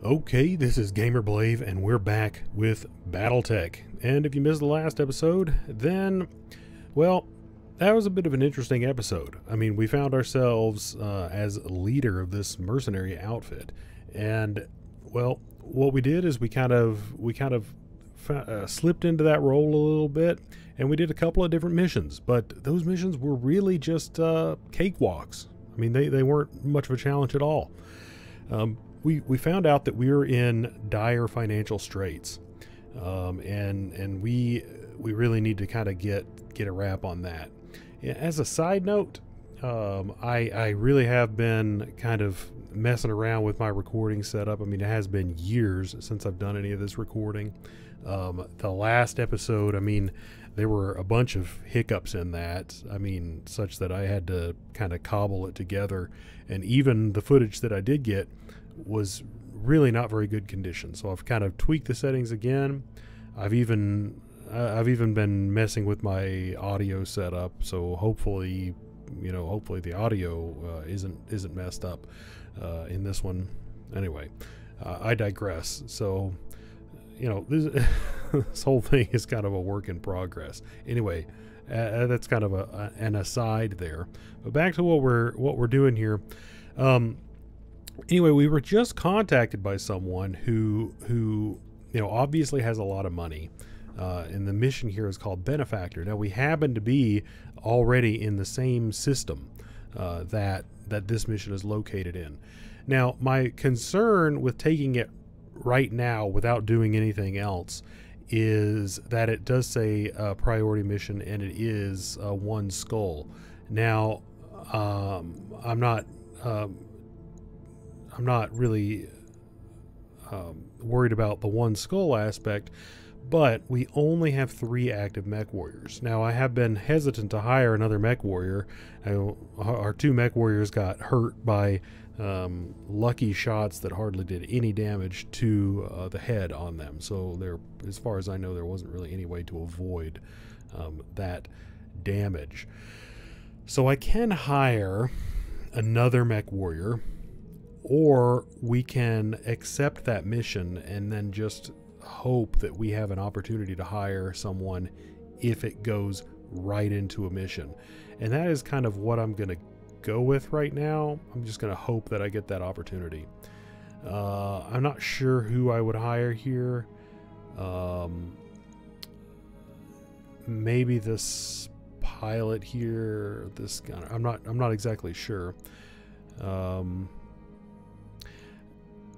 Okay, this is Gamerblave, and we're back with Battletech. And if you missed the last episode, then, well, that was a bit of an interesting episode. I mean, we found ourselves as leader of this mercenary outfit, and, well, what we did is we kind of slipped into that role a little bit, and we did a couple of different missions. But those missions were really just cakewalks. I mean, they weren't much of a challenge at all. We found out that we were in dire financial straits, and we really need to kind of get a wrap on that. As a side note, I really have been kind of messing around with my recording setup. I mean, it has been years since I've done any of this recording. The last episode, I mean, there were a bunch of hiccups in that. I mean, such that I had to kind of cobble it together, and even the footage that I did get was really not very good condition. So I've kind of tweaked the settings again. I've even been messing with my audio setup, so hopefully the audio isn't messed up in this one. Anyway, I digress. So this whole thing is kind of a work in progress. Anyway, that's kind of an aside there. But back to what we're doing here. Anyway, we were just contacted by someone who obviously has a lot of money, and the mission here is called Benefactor. Now, we happen to be already in the same system that this mission is located in. Now, my concern with taking it right now without doing anything else is that it does say priority mission, and it is one skull. Now, I'm not really worried about the one skull aspect, but we only have 3 active mech warriors. Now, I have been hesitant to hire another mech warrior. Our 2 mech warriors got hurt by lucky shots that hardly did any damage to the head on them. So there, as far as I know, there wasn't really any way to avoid that damage. So I can hire another mech warrior, or we can accept that mission and then just hope that we have an opportunity to hire someone if it goes right into a mission. And that is kind of what I'm going to go with right now. I'm just going to hope that I get that opportunity. I'm not sure who I would hire here. Maybe this pilot here, this guy. I'm not exactly sure.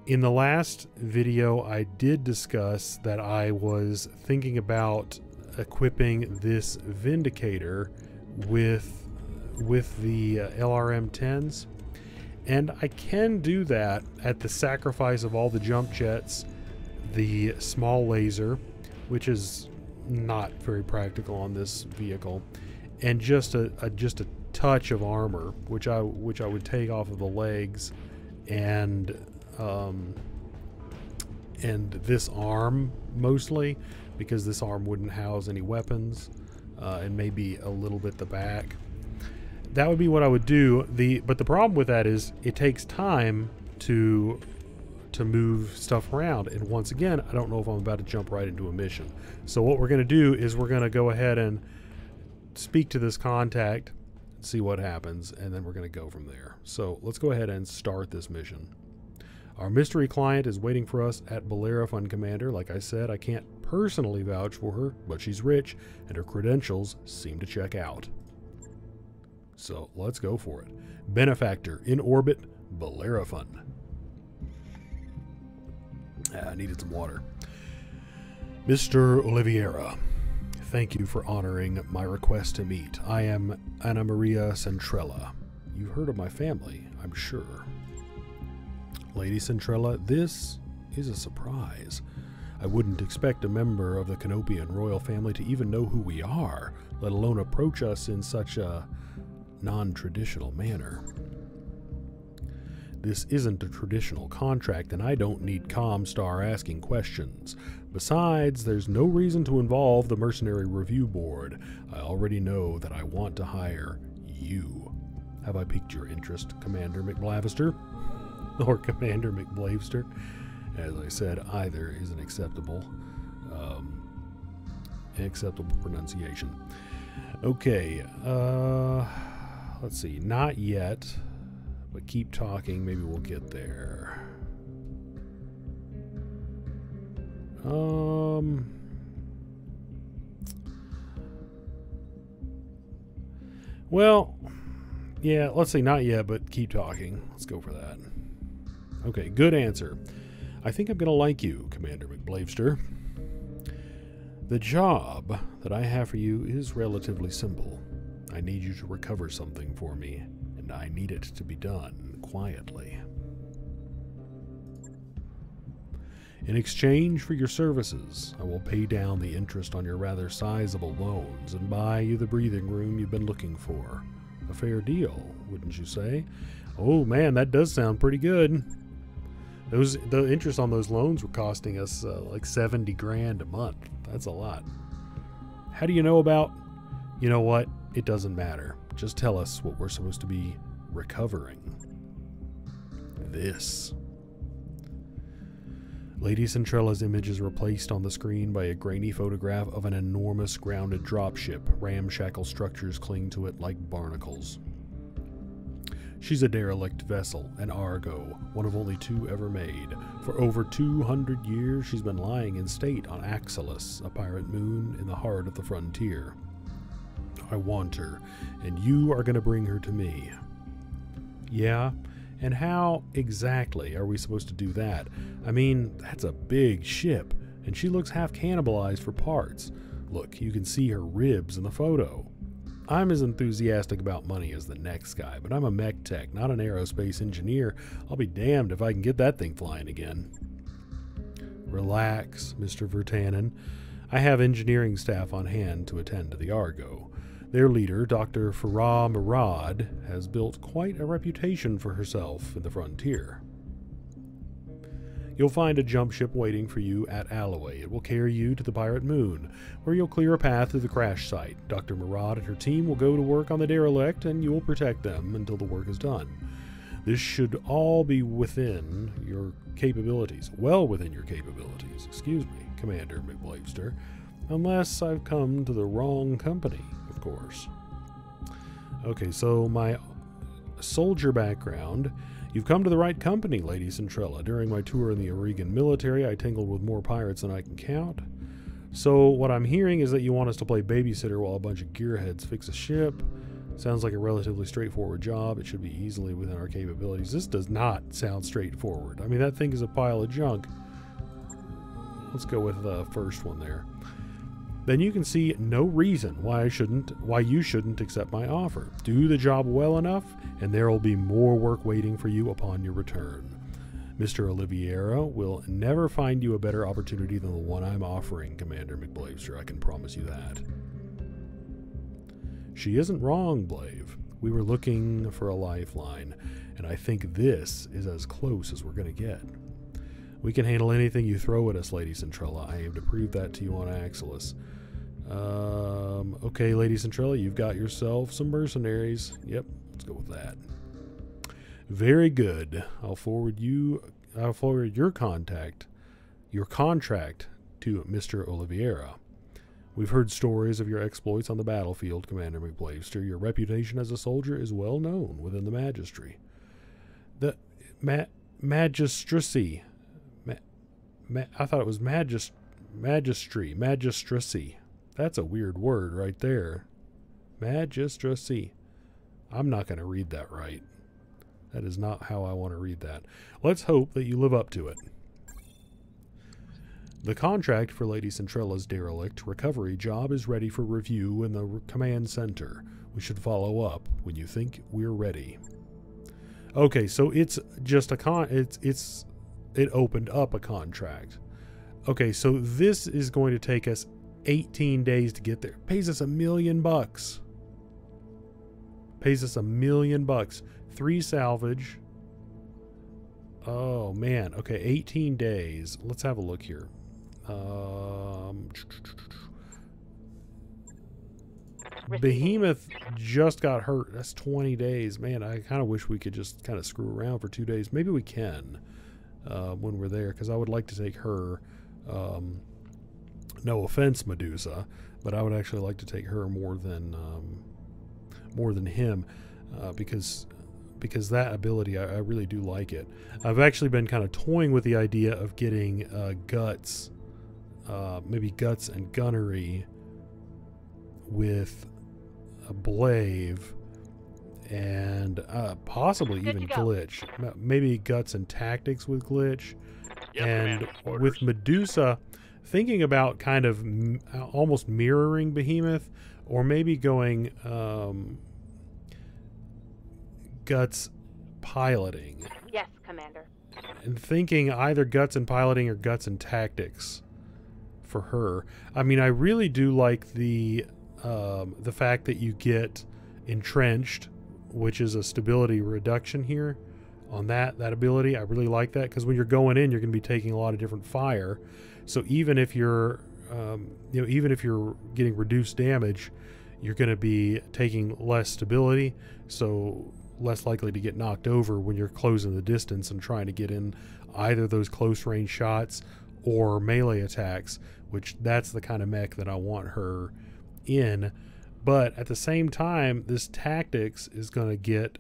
In the last video, I did discuss that I was thinking about equipping this Vindicator with the LRM-10s, and I can do that at the sacrifice of all the jump jets, the small laser, which is not very practical on this vehicle, and just a touch of armor, which I would take off of the legs, and this arm mostly, because this arm wouldn't house any weapons, and maybe a little bit the back. That would be what I would do. But the problem with that is it takes time to move stuff around, and once again, I don't know if I'm about to jump right into a mission. So what we're going to do is we're going to go ahead and speak to this contact, see what happens, and then we're going to go from there. So let's go ahead and start this mission. Our mystery client is waiting for us at Bellerophon, Commander. Like I said, I can't personally vouch for her, but she's rich, and her credentials seem to check out. So let's go for it. Benefactor, in orbit, Bellerophon. I needed some water. Mr. Oliveira, thank you for honoring my request to meet. I am Anna Maria Centrella. You've heard of my family, I'm sure. Lady Centrella, this is a surprise. I wouldn't expect a member of the Canopian royal family to even know who we are, let alone approach us in such a non-traditional manner. This isn't a traditional contract, and I don't need Comstar asking questions. Besides, there's no reason to involve the Mercenary Review Board. I already know that I want to hire you. Have I piqued your interest, Commander McBlavister? Or Commander McBlavester? As I said, either is an acceptable pronunciation. Okay, let's see. Not yet, but keep talking. Maybe we'll get there. Well, yeah, let's say not yet, but keep talking. Let's go for that. Okay, good answer. I think I'm going to like you, Commander McBlavester. The job that I have for you is relatively simple. I need you to recover something for me, and I need it to be done quietly. In exchange for your services, I will pay down the interest on your rather sizable loans and buy you the breathing room you've been looking for. A fair deal, wouldn't you say? Oh man, that does sound pretty good. The interest on those loans were costing us like 70 grand a month. That's a lot. How do you know about? You know what? It doesn't matter. Just tell us what we're supposed to be recovering. This. Lady Centrella's image is replaced on the screen by a grainy photograph of an enormous grounded dropship. Ramshackle structures cling to it like barnacles. She's a derelict vessel, an Argo, one of only 2 ever made. For over 200 years, she's been lying in state on Axelis, a pirate moon in the heart of the frontier. I want her, and you are going to bring her to me. Yeah? And how exactly are we supposed to do that? I mean, that's a big ship, and she looks half cannibalized for parts. Look, you can see her ribs in the photo. I'm as enthusiastic about money as the next guy, but I'm a mech tech, not an aerospace engineer. I'll be damned if I can get that thing flying again. Relax, Mr. Vertanen. I have engineering staff on hand to attend to the Argo. Their leader, Dr. Farah Murad, has built quite a reputation for herself in the frontier. You'll find a jump ship waiting for you at Alloway. It will carry you to the pirate moon, where you'll clear a path to the crash site. Dr. Murad and her team will go to work on the derelict, and you will protect them until the work is done. This should all be within your capabilities. Well within your capabilities, excuse me, Commander McBlavester. Unless I've come to the wrong company, of course. Okay, so my soldier background. You've come to the right company, Lady Centrella. During my tour in the Oregon military, I tangled with more pirates than I can count. So what I'm hearing is that you want us to play babysitter while a bunch of gearheads fix a ship. Sounds like a relatively straightforward job. It should be easily within our capabilities. This does not sound straightforward. I mean, that thing is a pile of junk. Let's go with the first one there. Then you can see no reason why you shouldn't accept my offer. Do the job well enough, and there will be more work waiting for you upon your return. Mr. Oliveira will never find you a better opportunity than the one I'm offering, Commander McBlavester. I can promise you that. She isn't wrong, Blave. We were looking for a lifeline, and I think this is as close as we're going to get. We can handle anything you throw at us, Lady Centrella. I aim to prove that to you on Axelis. Okay, Lady Centrella, you've got yourself some mercenaries. Yep, let's go with that. Very good. I'll forward your contract to Mr. Oliveira. We've heard stories of your exploits on the battlefield, Commander McBlavester. Your reputation as a soldier is well known within the magistry. The magistracy. I thought it was magistracy. That's a weird word right there. Magistracy. I'm not going to read that right. That is not how I want to read that. Let's hope that you live up to it. The contract for Lady Centrella's derelict recovery job is ready for review in the command center. We should follow up when you think we're ready. Okay, so it's just a it opened up a contract. Okay, so this is going to take us 18 days to get there. Pays us $1 million. Pays us $1 million. 3 salvage. Oh man. Okay, 18 days. Let's have a look here. Behemoth just got hurt. That's 20 days. Man, I kind of wish we could just kind of screw around for 2 days. Maybe we can. when we're there, because I would like to take her. No offense, Medusa, but I would actually like to take her more than him, because that ability, I really do like it. I've actually been kind of toying with the idea of getting guts, maybe guts and gunnery with a blaive, and possibly even glitch. Maybe guts and tactics with glitch. Yes, and Commander. with Medusa, thinking about kind of almost mirroring Behemoth, or maybe going guts piloting. Yes, Commander. And thinking either guts and piloting or guts and tactics for her. I mean, I really do like the fact that you get entrenched, which is a stability reduction here on that ability. I really like that, because when you're going in, you're going to be taking a lot of different fire. So even if you're even if you're getting reduced damage, you're going to be taking less stability, so less likely to get knocked over when you're closing the distance and trying to get in either those close range shots or melee attacks, which that's the kind of mech that I want her in. But at the same time, this tactics is going to get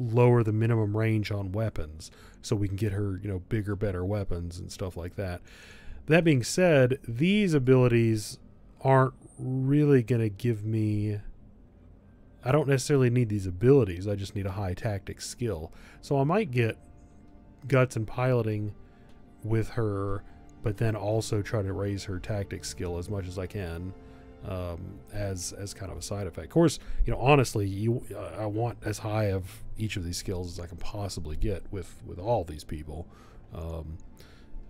lower the minimum range on weapons, so we can get her bigger, better weapons and stuff like that. That being said, these abilities aren't really going to give me, I don't necessarily need these abilities, I just need a high tactics skill. So I might get guts and piloting with her, but then also try to raise her tactics skill as much as I can, as kind of a side effect. Of course, honestly, I want as high of each of these skills as I can possibly get with all these people.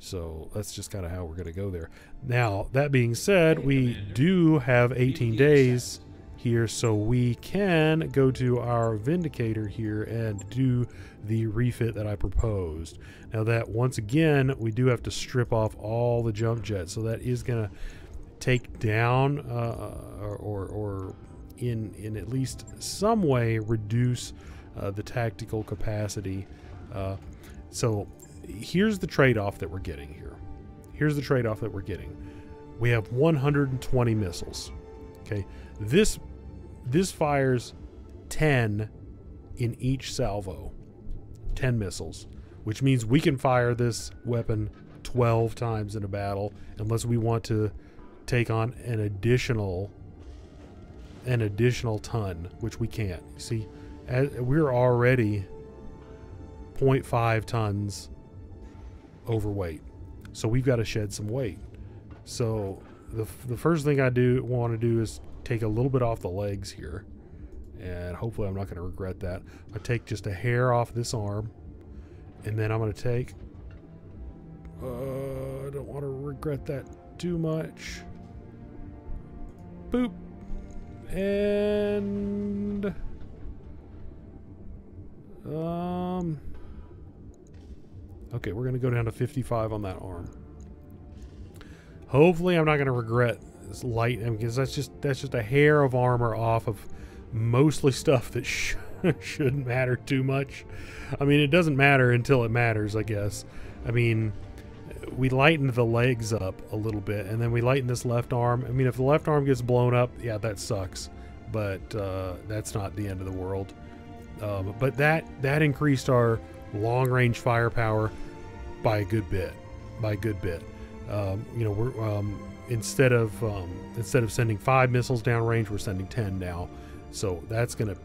So that's just kind of how we're going to go there. Now, that being said, we do have 18 days here, so we can go to our Vindicator here and do the refit that I proposed. Now that, once again, we do have to strip off all the jump jets, so that is going to take down or in at least some way reduce the tactical capacity. So here's the trade-off that we're getting here. Here's the trade-off that we're getting. We have 120 missiles. Okay, this fires 10 in each salvo. 10 missiles, which means we can fire this weapon 12 times in a battle, unless we want to take on an additional ton, which we can't. You see, we're already 0.5 tons overweight, so we've got to shed some weight. So the first thing I want to do is take a little bit off the legs here, and hopefully I'm not going to regret that. I take just a hair off this arm, and then I'm going to take I don't want to regret that too much. Boop. And okay, we're gonna go down to 55 on that arm. Hopefully I'm not gonna regret this light, because that's just a hair of armor off of mostly stuff that shouldn't matter too much. I mean, it doesn't matter until it matters, I guess. I mean, we lightened the legs up a little bit, and then we lightened this left arm. I mean, if the left arm gets blown up, yeah, that sucks, but that's not the end of the world. But that increased our long-range firepower by a good bit. We're instead of sending 5 missiles downrange, we're sending 10 now. So that's gonna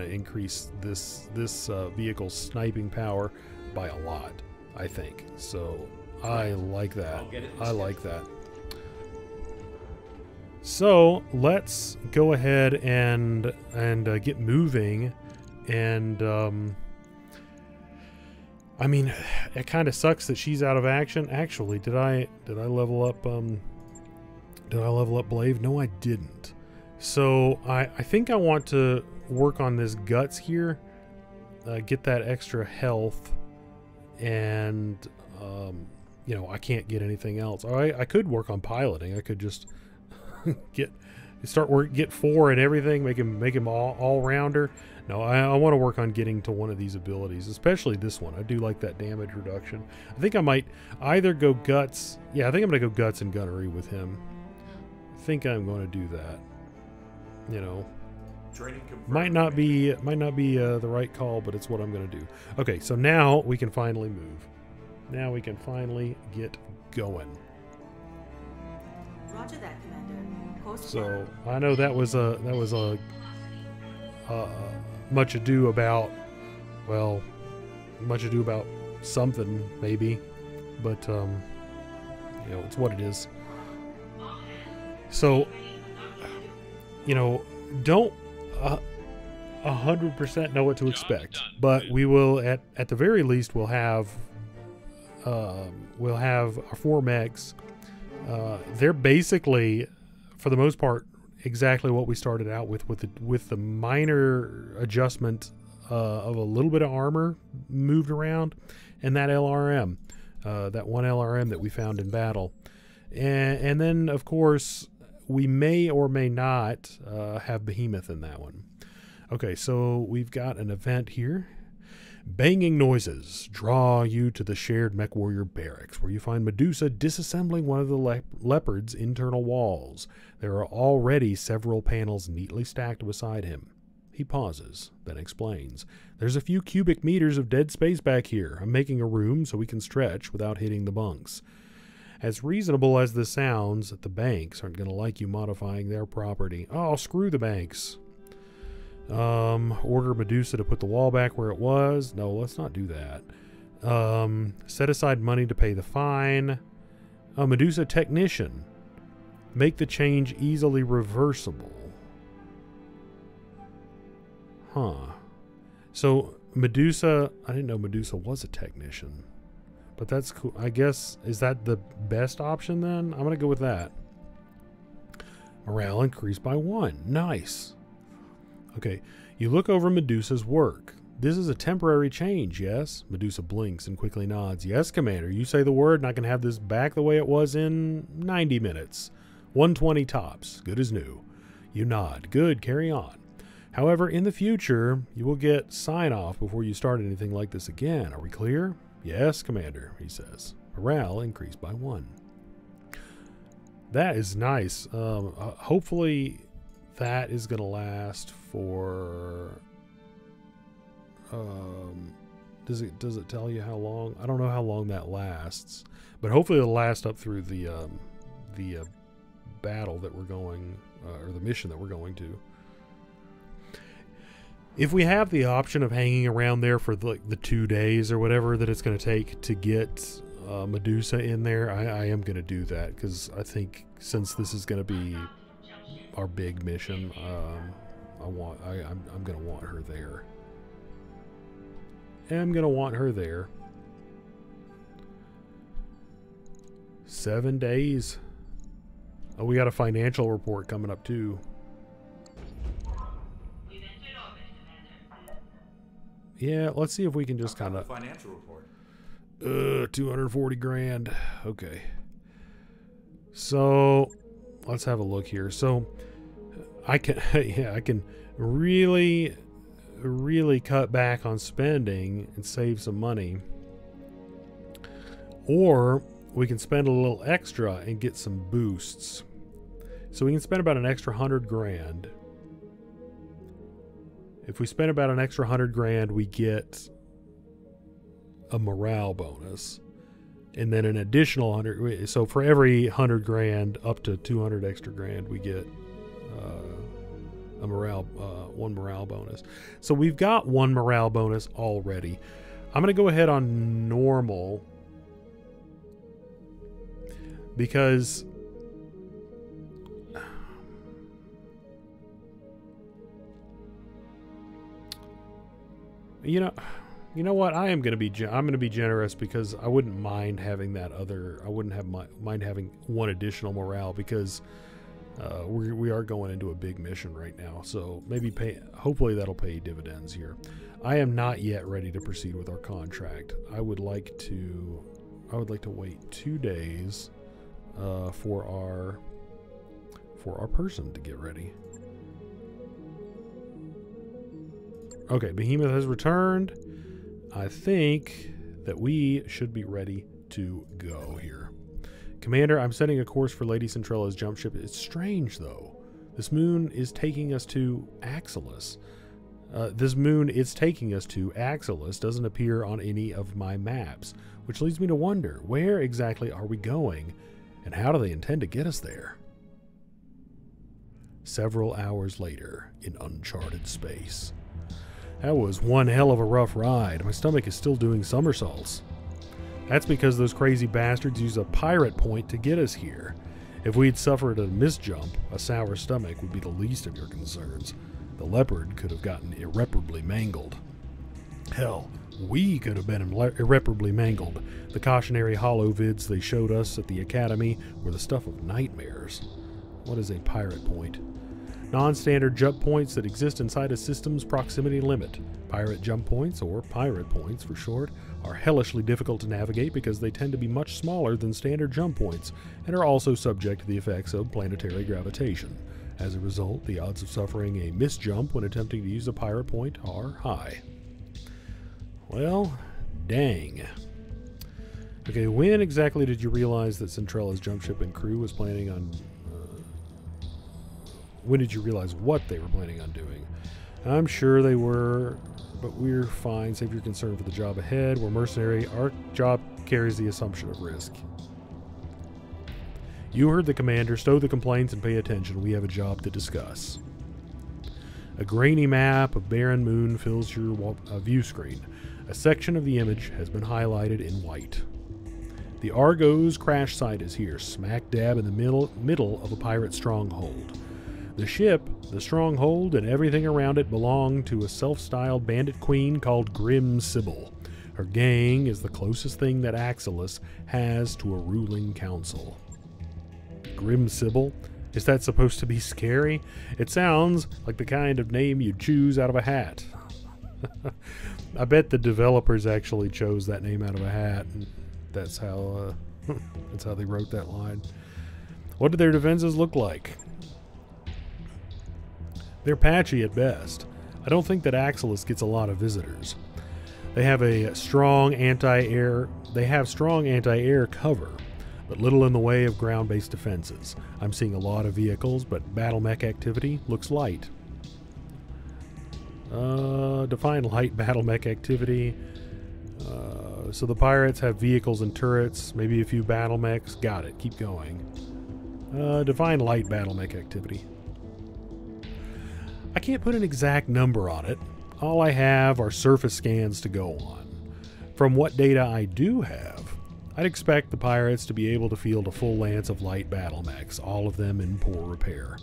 increase this vehicle's sniping power by a lot, I think. So I like that. I like that. So let's go ahead and get moving. And I mean, it kind of sucks that she's out of action. Actually, did I level up? Did I level up Blaive? No, I didn't. So I think I want to work on this guts here, get that extra health, and I can't get anything else. I could work on piloting. I could just get 4 and everything, make him all rounder. No, I want to work on getting to one of these abilities, especially this one. I do like that damage reduction. I think I might either go guts. Yeah, I think I'm gonna go guts and gunnery with him. I think I'm going to do that. You know, might not be the right call, but it's what I'm going to do. Okay, so now we can finally move. Now we can finally get going. Roger that, Commander. So I know that was a much ado about, well, much ado about something maybe, but you know, it's what it is. So, you know, don't 100% know what to expect, but we will at the very least we'll have our 4 mechs. They're basically, for the most part, exactly what we started out with the minor adjustment of a little bit of armor moved around, and that LRM, that one LRM that we found in battle, and then of course we may or may not have behemoth in that one. Okay, so we've got an event here. Banging noises draw you to the shared mech warrior barracks, where you find Medusa disassembling one of the leopard's internal walls. There are already several panels neatly stacked beside him. He pauses, then explains. There's a few cubic meters of dead space back here. I'm making a room so we can stretch without hitting the bunks. As reasonable as this sounds, the banks aren't going to like you modifying their property. Oh, screw the banks. Order Medusa to put the wall back where it was. No, let's not do that. Set aside money to pay the fine. Medusa technician. Make the change easily reversible. Huh. So Medusa, I didn't know Medusa was a technician. But that's cool. I guess, is that the best option then? I'm going to go with that. Morale increased by 1. Nice. Okay, you look over Medusa's work. This is a temporary change, yes? Medusa blinks and quickly nods. Yes, Commander, you say the word and I can have this back the way it was in 90 minutes. 120 tops. Good as new. You nod. Good, carry on. However, in the future, you will get sign-off before you start anything like this again. Are we clear? Yes, Commander, he says. Morale increased by 1. That is nice. Hopefully that is going to last for... does it tell you how long? I don't know how long that lasts, but hopefully it'll last up through the battle that we're going, or the mission that we're going to. If we have the option of hanging around there for the 2 days or whatever that it's going to take to get Medusa in there, I am going to do that, because I think since this is going to be our big mission, I'm going to want her there. I'm going to want her there. 7 days. Oh, we got a financial report coming up too. Yeah, let's see if we can just kind of financial report. 240 grand. Okay. So let's have a look here. So I can yeah, I can really cut back on spending and save some money. Or we can spend a little extra and get some boosts. So we can spend about an extra 100 grand. If we spend about an extra 100 grand, we get a morale bonus. And then an additional 100. So for every 100 grand up to 200 extra grand, we get a morale, one morale bonus. So we've got one morale bonus already. I'm going to go ahead on normal, because you know what? I'm going to be generous, because I wouldn't mind having that other. I wouldn't have mind having one additional morale, because we are going into a big mission right now. So maybe hopefully that'll pay dividends here. I am not yet ready to proceed with our contract. I would like to wait 2 days for for our person to get ready. Okay, Behemoth has returned. I think that we should be ready to go here. Commander, I'm setting a course for Lady Centrella's jump ship. It's strange, though. This moon is taking us to Axelis. Doesn't appear on any of my maps, which leads me to wonder, where exactly are we going, and how do they intend to get us there? Several hours later, in uncharted space. That was one hell of a rough ride. My stomach is still doing somersaults. That's because those crazy bastards used a pirate point to get us here. If we'd suffered a misjump, a sour stomach would be the least of your concerns. The leopard could have gotten irreparably mangled. Hell, we could have been irreparably mangled. The cautionary holovids they showed us at the academy were the stuff of nightmares. What is a pirate point? Non-standard jump points that exist inside a system's proximity limit. Pirate jump points, or pirate points for short, are hellishly difficult to navigate because they tend to be much smaller than standard jump points and are also subject to the effects of planetary gravitation. As a result, the odds of suffering a misjump when attempting to use a pirate point are high. Well, dang. Okay, when exactly did you realize that Centrella's jump ship and crew was planning on... when did you realize what they were planning on doing? I'm sure they were, but we're fine. Save your concern for the job ahead. We're mercenary. Our job carries the assumption of risk. You heard the commander. Stow the complaints and pay attention. We have a job to discuss. A grainy map of barren moon fills your view screen. A section of the image has been highlighted in white. The Argo's crash site is here, smack dab in the middle of a pirate stronghold. The ship, the stronghold, and everything around it belong to a self-styled bandit queen called Grim Sybil. Her gang is the closest thing that Axelis has to a ruling council. Grim Sybil? Is that supposed to be scary? It sounds like the kind of name you'd choose out of a hat. I bet the developers actually chose that name out of a hat. And that's how they wrote that line. What do their defenses look like? They're patchy at best. I don't think that Axelis gets a lot of visitors. They have strong anti-air cover, but little in the way of ground-based defenses. I'm seeing a lot of vehicles, but battle mech activity looks light. Define light battle mech activity. So the pirates have vehicles and turrets, maybe a few battle mechs. Got it. Keep going. Define light battle mech activity. I can't put an exact number on it. All I have are surface scans to go on. From what data I do have, I'd expect the pirates to be able to field a full lance of light battle mechs, all of them in poor repair.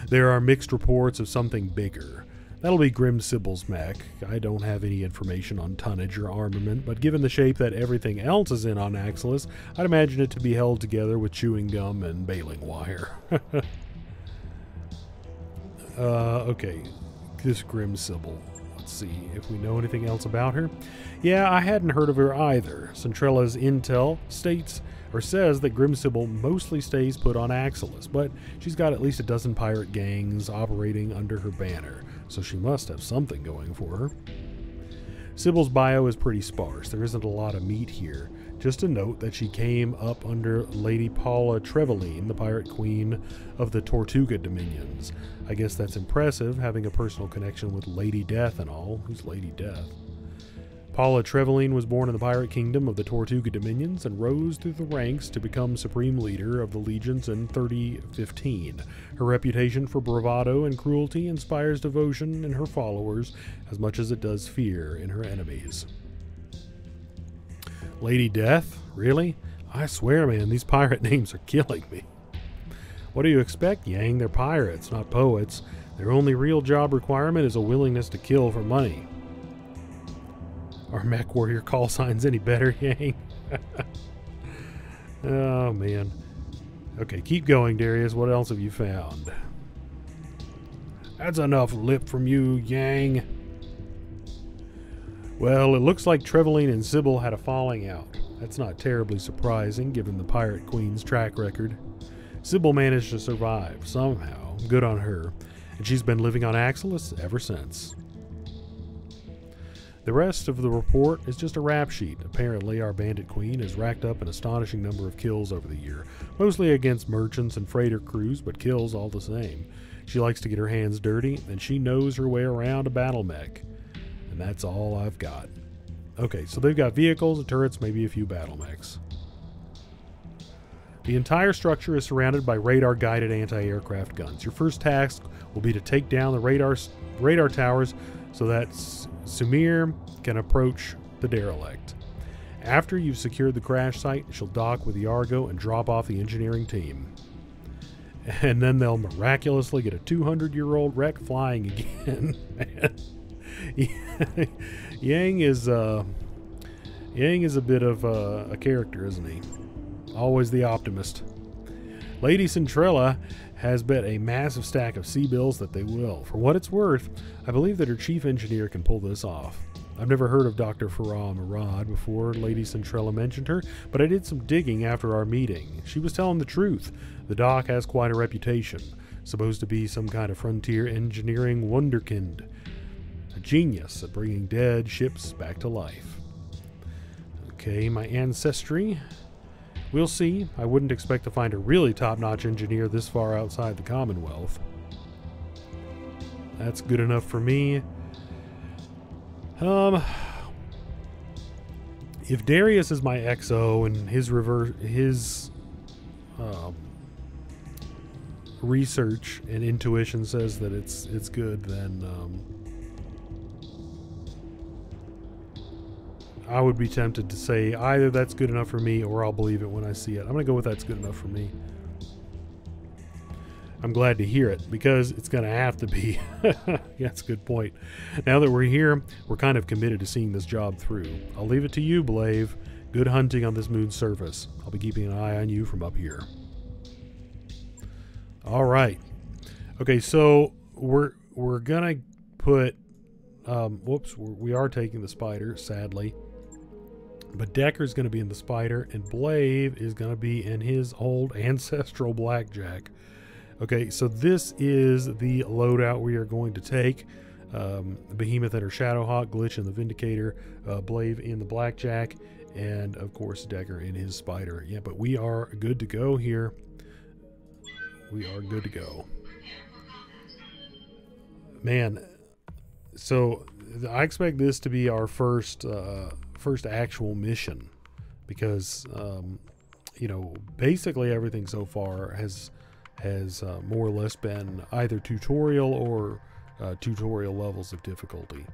There are mixed reports of something bigger. That'll be Grim Sybil's mech. I don't have any information on tonnage or armament, but given the shape that everything else is in on Axelis, I'd imagine it to be held together with chewing gum and baling wire. Okay, this Grim Sybil. Let's see if we know anything else about her. Yeah, I hadn't heard of her either. Centrella's intel says that Grim Sybil mostly stays put on Axelis, but she's got at least a dozen pirate gangs operating under her banner, so she must have something going for her. Sybil's bio is pretty sparse. There isn't a lot of meat here. Just a note that she came up under Lady Paula Trevelyan, the pirate queen of the Tortuga Dominions. I guess that's impressive, having a personal connection with Lady Death and all. Who's Lady Death? Paula Trevelyan was born in the pirate kingdom of the Tortuga Dominions and rose through the ranks to become supreme leader of the legions in 3015. Her reputation for bravado and cruelty inspires devotion in her followers as much as it does fear in her enemies. Lady Death? Really? I swear, man, these pirate names are killing me. What do you expect, Yang? They're pirates, not poets. Their only real job requirement is a willingness to kill for money. Are mech warrior call signs any better, Yang? Oh, man. Okay, keep going, Darius. What else have you found? That's enough lip from you, Yang. Well, it looks like Trevelyan and Sybil had a falling out. That's not terribly surprising, given the Pirate Queen's track record. Sybil managed to survive, somehow. Good on her. And she's been living on Axelis ever since. The rest of the report is just a rap sheet. Apparently, our bandit queen has racked up an astonishing number of kills over the year, mostly against merchants and freighter crews, but kills all the same. She likes to get her hands dirty, and she knows her way around a battle mech. And that's all I've got. Okay, so they've got vehicles and turrets, maybe a few battle mechs. The entire structure is surrounded by radar-guided anti-aircraft guns. Your first task will be to take down the radar towers so that Sumir can approach the derelict. After you've secured the crash site, she'll dock with the Argo and drop off the engineering team. And then they'll miraculously get a 200-year-old wreck flying again. Man. Yang is a bit of a character, isn't he? Always the optimist. Lady Centrella has bet a massive stack of C-bills that they will. For what it's worth, I believe that her chief engineer can pull this off. I've never heard of Dr. Farah Murad before Lady Centrella mentioned her, but I did some digging after our meeting. She was telling the truth. The doc has quite a reputation. Supposed to be some kind of frontier engineering wunderkind. A genius at bringing dead ships back to life. Okay, my ancestry. We'll see. I wouldn't expect to find a really top-notch engineer this far outside the Commonwealth. That's good enough for me. If Darius is my XO and his research and intuition says that it's good, then I would be tempted to say either that's good enough for me or I'll believe it when I see it. I'm going to go with that's good enough for me. I'm glad to hear it because it's going to have to be. Yeah, that's a good point. Now that we're here, we're kind of committed to seeing this job through. I'll leave it to you, Blave. Good hunting on this moon's surface. I'll be keeping an eye on you from up here. All right. Okay, so we're going to put... whoops, we are taking the spider, sadly. But Decker's going to be in the spider, and Blave is going to be in his old ancestral blackjack. Okay, so this is the loadout we are going to take. Behemoth and her Shadowhawk, Glitch in the Vindicator, Blave in the blackjack, and of course Decker in his spider. Yeah, but we are good to go here. We are good to go. Man, so I expect this to be our first actual mission, because you know, basically everything so far has more or less been either tutorial or tutorial levels of difficulty.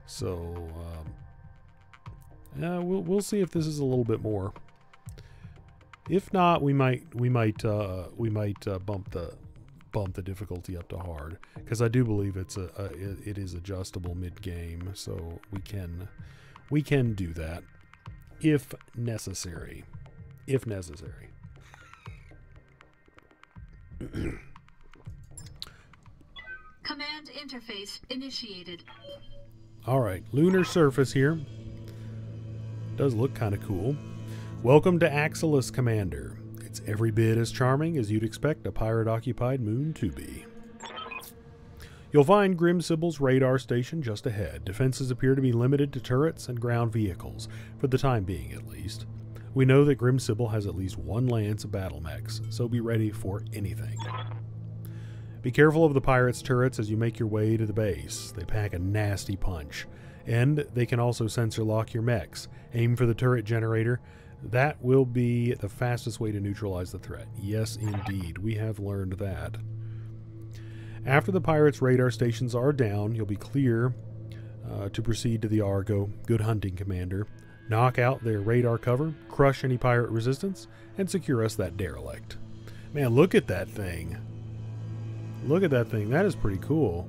So we'll see if this is a little bit more. If not, we might bump the difficulty up to hard, because I do believe it is adjustable mid game, so we can do that if necessary. If necessary. Command interface initiated. All right, lunar surface here. Does look kind of cool. Welcome to Axelis, Commander. It's every bit as charming as you'd expect a pirate-occupied moon to be. You'll find Grim Sybil's radar station just ahead. Defenses appear to be limited to turrets and ground vehicles, for the time being at least. We know that Grim Sybil has at least one lance of battle mechs, so be ready for anything. Be careful of the pirates' turrets as you make your way to the base. They pack a nasty punch, and they can also sensor lock your mechs. Aim for the turret generator. That will be the fastest way to neutralize the threat. Yes, indeed. We have learned that. After the pirates' radar stations are down, you'll be clear to proceed to the Argo. Good hunting, Commander. Knock out their radar cover, crush any pirate resistance, and secure us that derelict. Man, look at that thing. Look at that thing. That is pretty cool.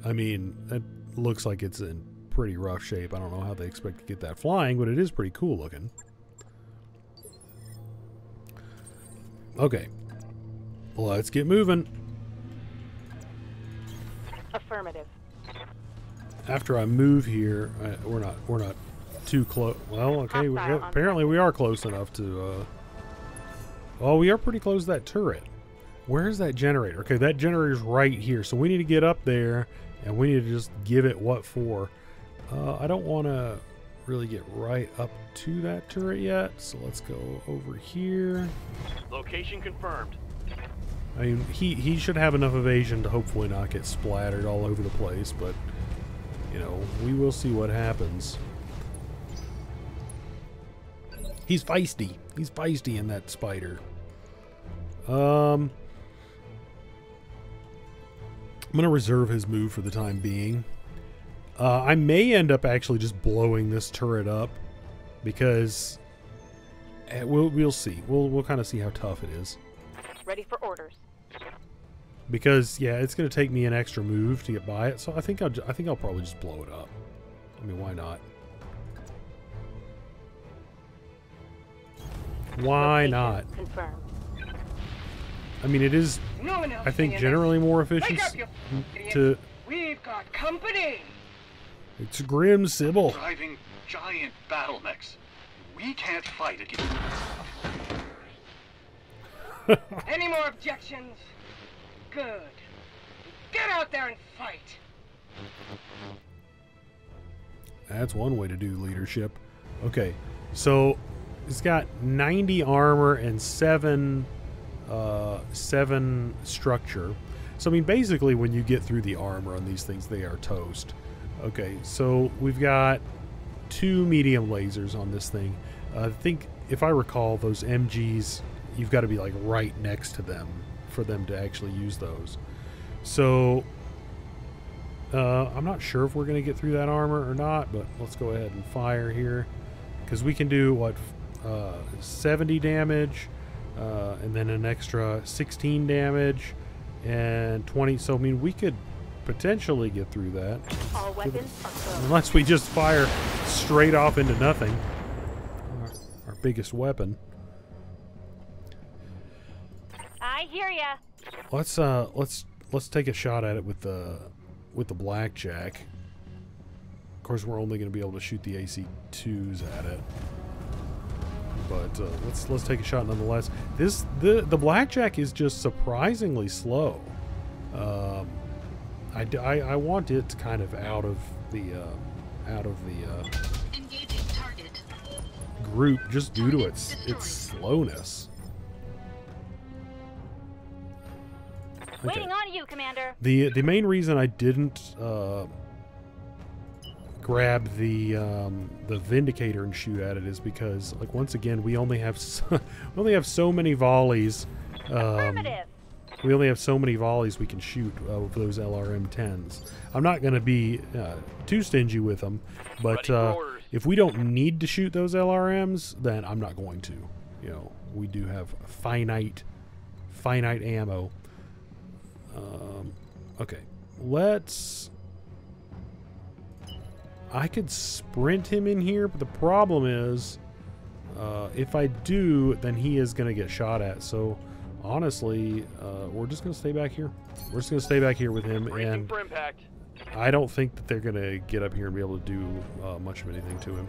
I mean, it looks like it's in pretty rough shape. I don't know how they expect to get that flying, but it is pretty cool looking. Okay. Let's get moving. Affirmative. After I move here, we're not too close. Well, okay, apparently we are close enough to Oh, we are pretty close to that turret. Where's that generator? Okay, that generator's right here. So we need to get up there, and we need to just give it what for. I don't want to really get right up to that turret yet, so let's go over here. Location confirmed. I mean, he should have enough evasion to hopefully not get splattered all over the place, but, you know, we will see what happens. He's feisty. He's feisty in that spider. I'm going to reserve his move for the time being. I may end up actually just blowing this turret up because we'll see. We'll kind of see how tough it is. Ready for orders. Because yeah, it's going to take me an extra move to get by it. So I think I'll probably just blow it up. I mean, why not? Why not? Confirmed. I mean, it is, No one else I think, seeing generally this. more Wake efficient up, you idiots. to... We've got company. It's Grim Sybil. Driving giant battle mechs. We can't fight against. Any more objections? Good. Get out there and fight. That's one way to do leadership. Okay, so it's got 90 armor and 7 structure. So I mean, basically, when you get through the armor on these things, they are toast. Okay, so we've got 2 medium lasers on this thing. I think, if I recall, those MGs, you've got to be like right next to them for them to actually use those. So I'm not sure if we're going to get through that armor or not, but let's go ahead and fire here, because we can do what, 70 damage, and then an extra 16 damage and 20. So I mean, we could potentially get through that. All weapons are closed. Unless we just fire straight off into nothing. Our biggest weapon. I hear ya. Let's take a shot at it with the blackjack. Of course, we're only going to be able to shoot the AC2s at it. But let's take a shot nonetheless. The blackjack is just surprisingly slow. I want it kind of out of the Engaging target. group just due to its slowness. Okay. Waiting on you, Commander. The main reason I didn't grab the Vindicator and shoot at it is because, like, once again, we only have so many volleys. Affirmative. We only have so many volleys we can shoot with those LRM-10s. I'm not going to be too stingy with them, but if we don't need to shoot those LRMs, then I'm not going to. You know, we do have finite ammo. Okay, I could sprint him in here, but the problem is, if I do, then he is going to get shot at. So, honestly, we're just going to stay back here. We're just going to stay back here with him, and For impact. I don't think that they're going to get up here and be able to do much of anything to him.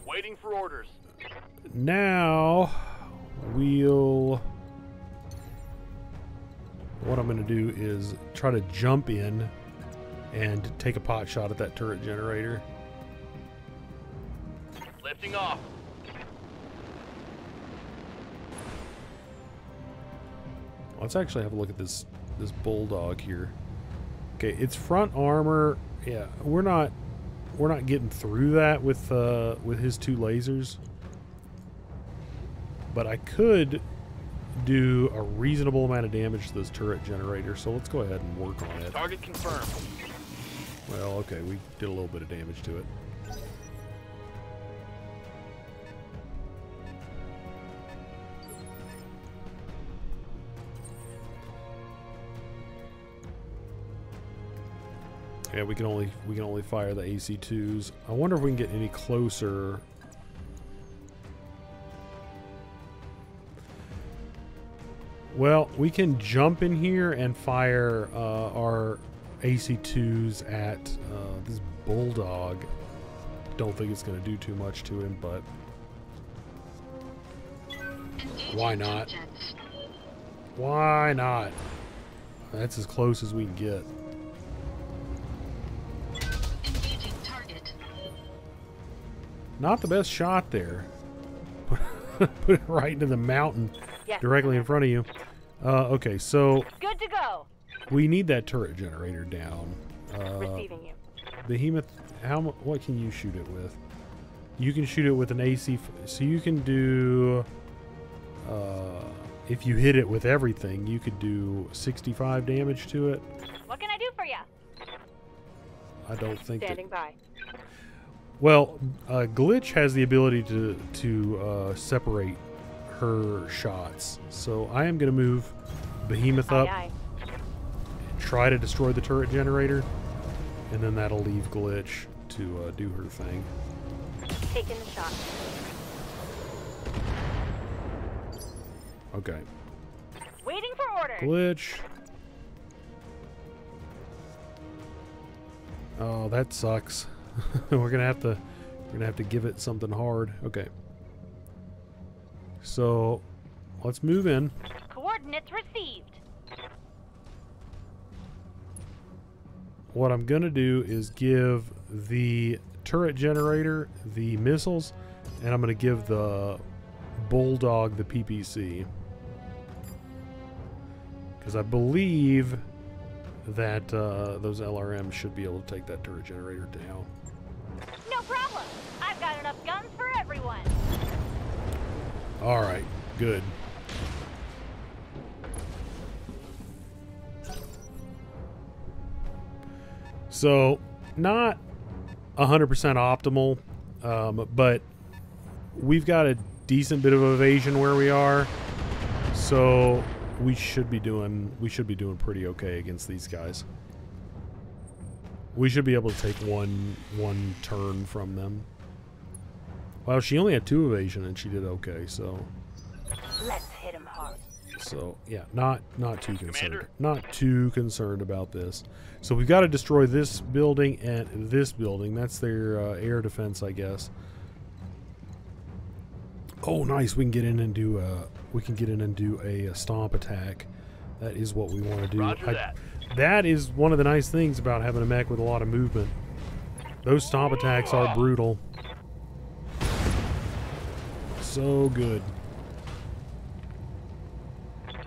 Waiting for orders. Now, what I'm going to do is try to jump in and take a pot shot at that turret generator. Lifting off. Let's actually have a look at this bulldog here. Okay, it's front armor. Yeah, we're not getting through that with his 2 lasers. But I could do a reasonable amount of damage to this turret generator, so let's go ahead and work on it. Target confirmed. Well, okay, we did a little bit of damage to it. Yeah, we can only fire the AC2s. I wonder if we can get any closer. Well, we can jump in here and fire our AC2s at this bulldog. Don't think it's going to do too much to him, but Why not? Why not? That's as close as we can get. Engaging target. Not the best shot there. Put it right into the mountain Yes. directly in front of you. Okay, so Good to go. we need that turret generator down. Receiving you. Behemoth, what can you shoot it with? You can shoot it with an AC, so you can do, if you hit it with everything, you could do 65 damage to it. What can I do for you? I don't think Standing by. Well, Glitch has the ability to separate her shots. So I am going to move Behemoth up, Aye, try to destroy the turret generator, and then that'll leave Glitch to do her thing. aye. Taking the shot. Okay. Waiting for orders. Glitch. Oh, that sucks. we're gonna have to give it something hard. Okay. So let's move in. Coordinates received. What I'm gonna do is give the turret generator the missiles, and I'm gonna give the Bulldog the PPC, because I believe that those LRMs should be able to take that turret generator down. No problem. I've got enough guns for everyone. All right, good. So, not 100% optimal, but we've got a decent bit of evasion where we are, so we should be doing pretty okay against these guys. We should be able to take one turn from them. Well, she only had 2 evasion and she did okay, so. Let's hit him hard. So yeah, not too concerned. Commander? Not too concerned about this. So we've got to destroy this building and this building. That's their air defense, I guess. Oh, nice! We can get in and do a stomp attack. That is what we want to do. Roger that. That is one of the nice things about having a mech with a lot of movement. Those stomp attacks are brutal. So good.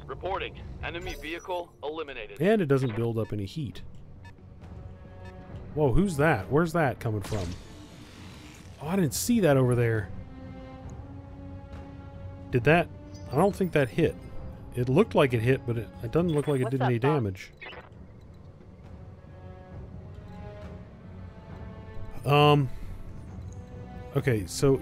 Reporting. Enemy vehicle eliminated. And it doesn't build up any heat. Whoa, who's that? Where's that coming from? Oh, I didn't see that over there. Did that? I don't think that hit. It looked like it hit, but it doesn't look like it What's did up, any Bob? damage. Okay, so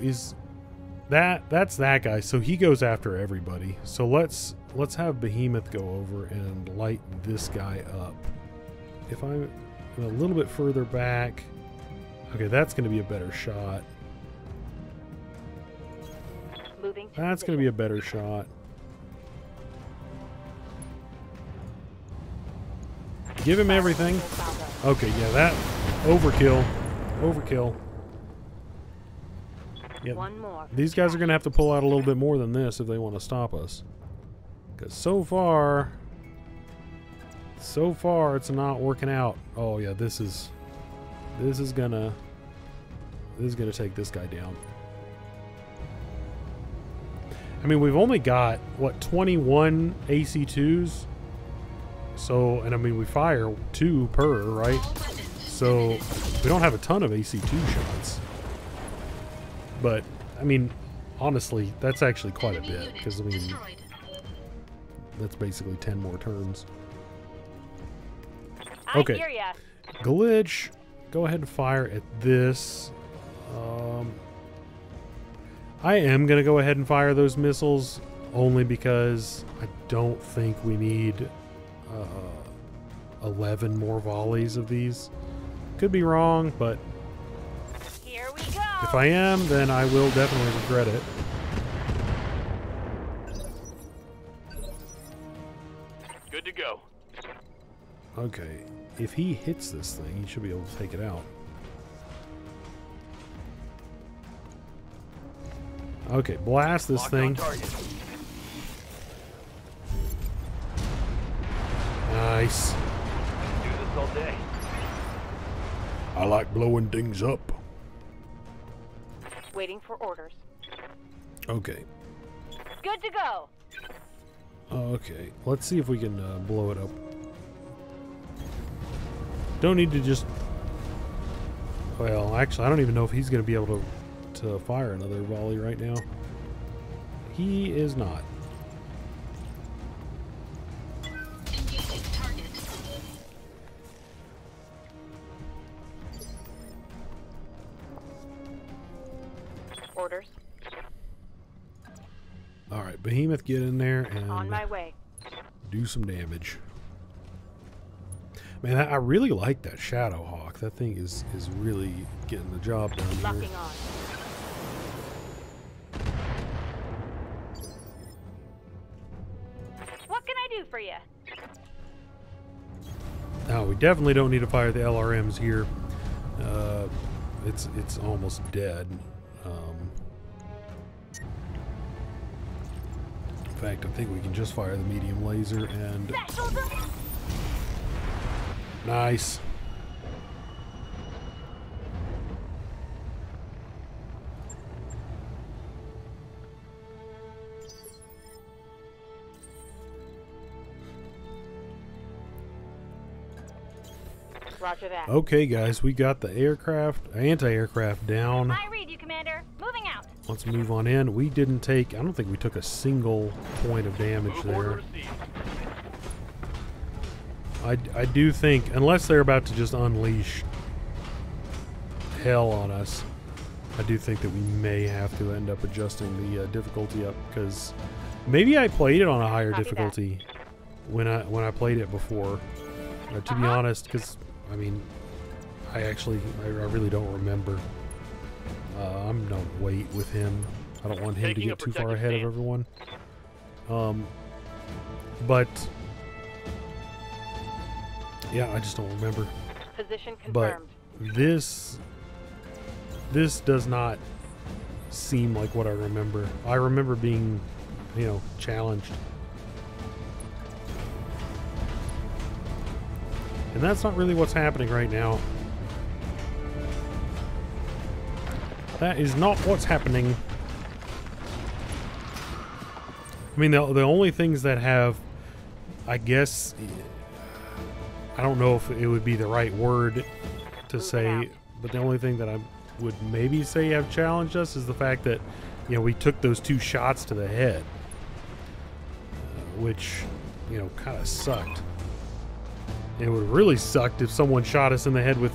that's that guy. So he goes after everybody. So let's have Behemoth go over and light this guy up. If I'm a little bit further back, okay, that's going to be a better shot. Moving to That's going to be a better shot. Give him everything. Okay, yeah, that overkill. Overkill. Yep. One more. These guys are going to have to pull out a little bit more than this if they want to stop us. Because so far it's not working out. Oh yeah, this is gonna take this guy down. I mean, we've only got what, 21 AC2s. So, and I mean, we fire 2 per, right? So we don't have a ton of AC2 shots. But I mean, honestly, that's actually quite a bit, because I mean, that's basically 10 more turns. I Okay. hear ya. Glitch, go ahead and fire at this. I am going to go ahead and fire those missiles, only because I don't think we need 11 more volleys of these. Could be wrong, but Here we go. if I am, then I will definitely regret it. Good to go. Okay, if he hits this thing, he should be able to take it out. Okay, blast this Locked thing. on target. Nice. Do this all day. I like blowing things up. Waiting for orders. Okay. Good to go. Okay. Let's see if we can blow it up. Don't need to just... Well, actually, I don't even know if he's going to be able to fire another volley right now. He is not. Engaging target. Orders. Alright, Behemoth, get in there and On my way. do some damage. Man, I really like that Shadow Hawk. That thing is really getting the job done here. Locking on. What can I do for you? Now, we definitely don't need to fire the LRMs here. It's almost dead. In fact, I think we can just fire the medium laser and... Nice. Roger that. Okay, guys, we got the anti-aircraft down. I read you, Commander. Moving out. Let's move on in. We didn't take... I don't think we took a single point of damage Move order there. received. I do think, unless they're about to just unleash hell on us, I do think that we may have to end up adjusting the difficulty up, because maybe I played it on a higher Copy difficulty when I played it before. To be honest, because I mean, I really don't remember. I'm no weight with him. I don't want him to Taking get a too far protective ahead of stance. everyone. But yeah, I just don't remember. Position But confirmed. this does not seem like what I remember. I remember being, challenged. And that's not really what's happening right now. That is not what's happening. I mean, the only things that have, I guess, I don't know if it would be the right word to say, but the only thing that I would maybe say have challenged us is the fact that, we took those 2 shots to the head, which, kind of sucked. It would have really sucked if someone shot us in the head with,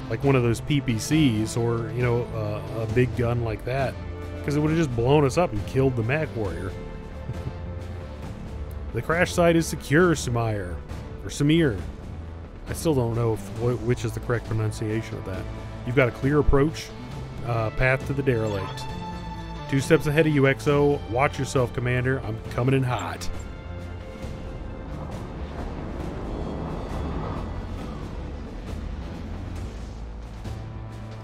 like one of those PPCs or, a big gun like that, because it would have just blown us up and killed the Mech Warrior. The crash site is secure, Samir. Or Samir. I still don't know which is the correct pronunciation of that. You've got a clear approach, path to the derelict. 2 steps ahead of you, XO. Watch yourself, Commander. I'm coming in hot.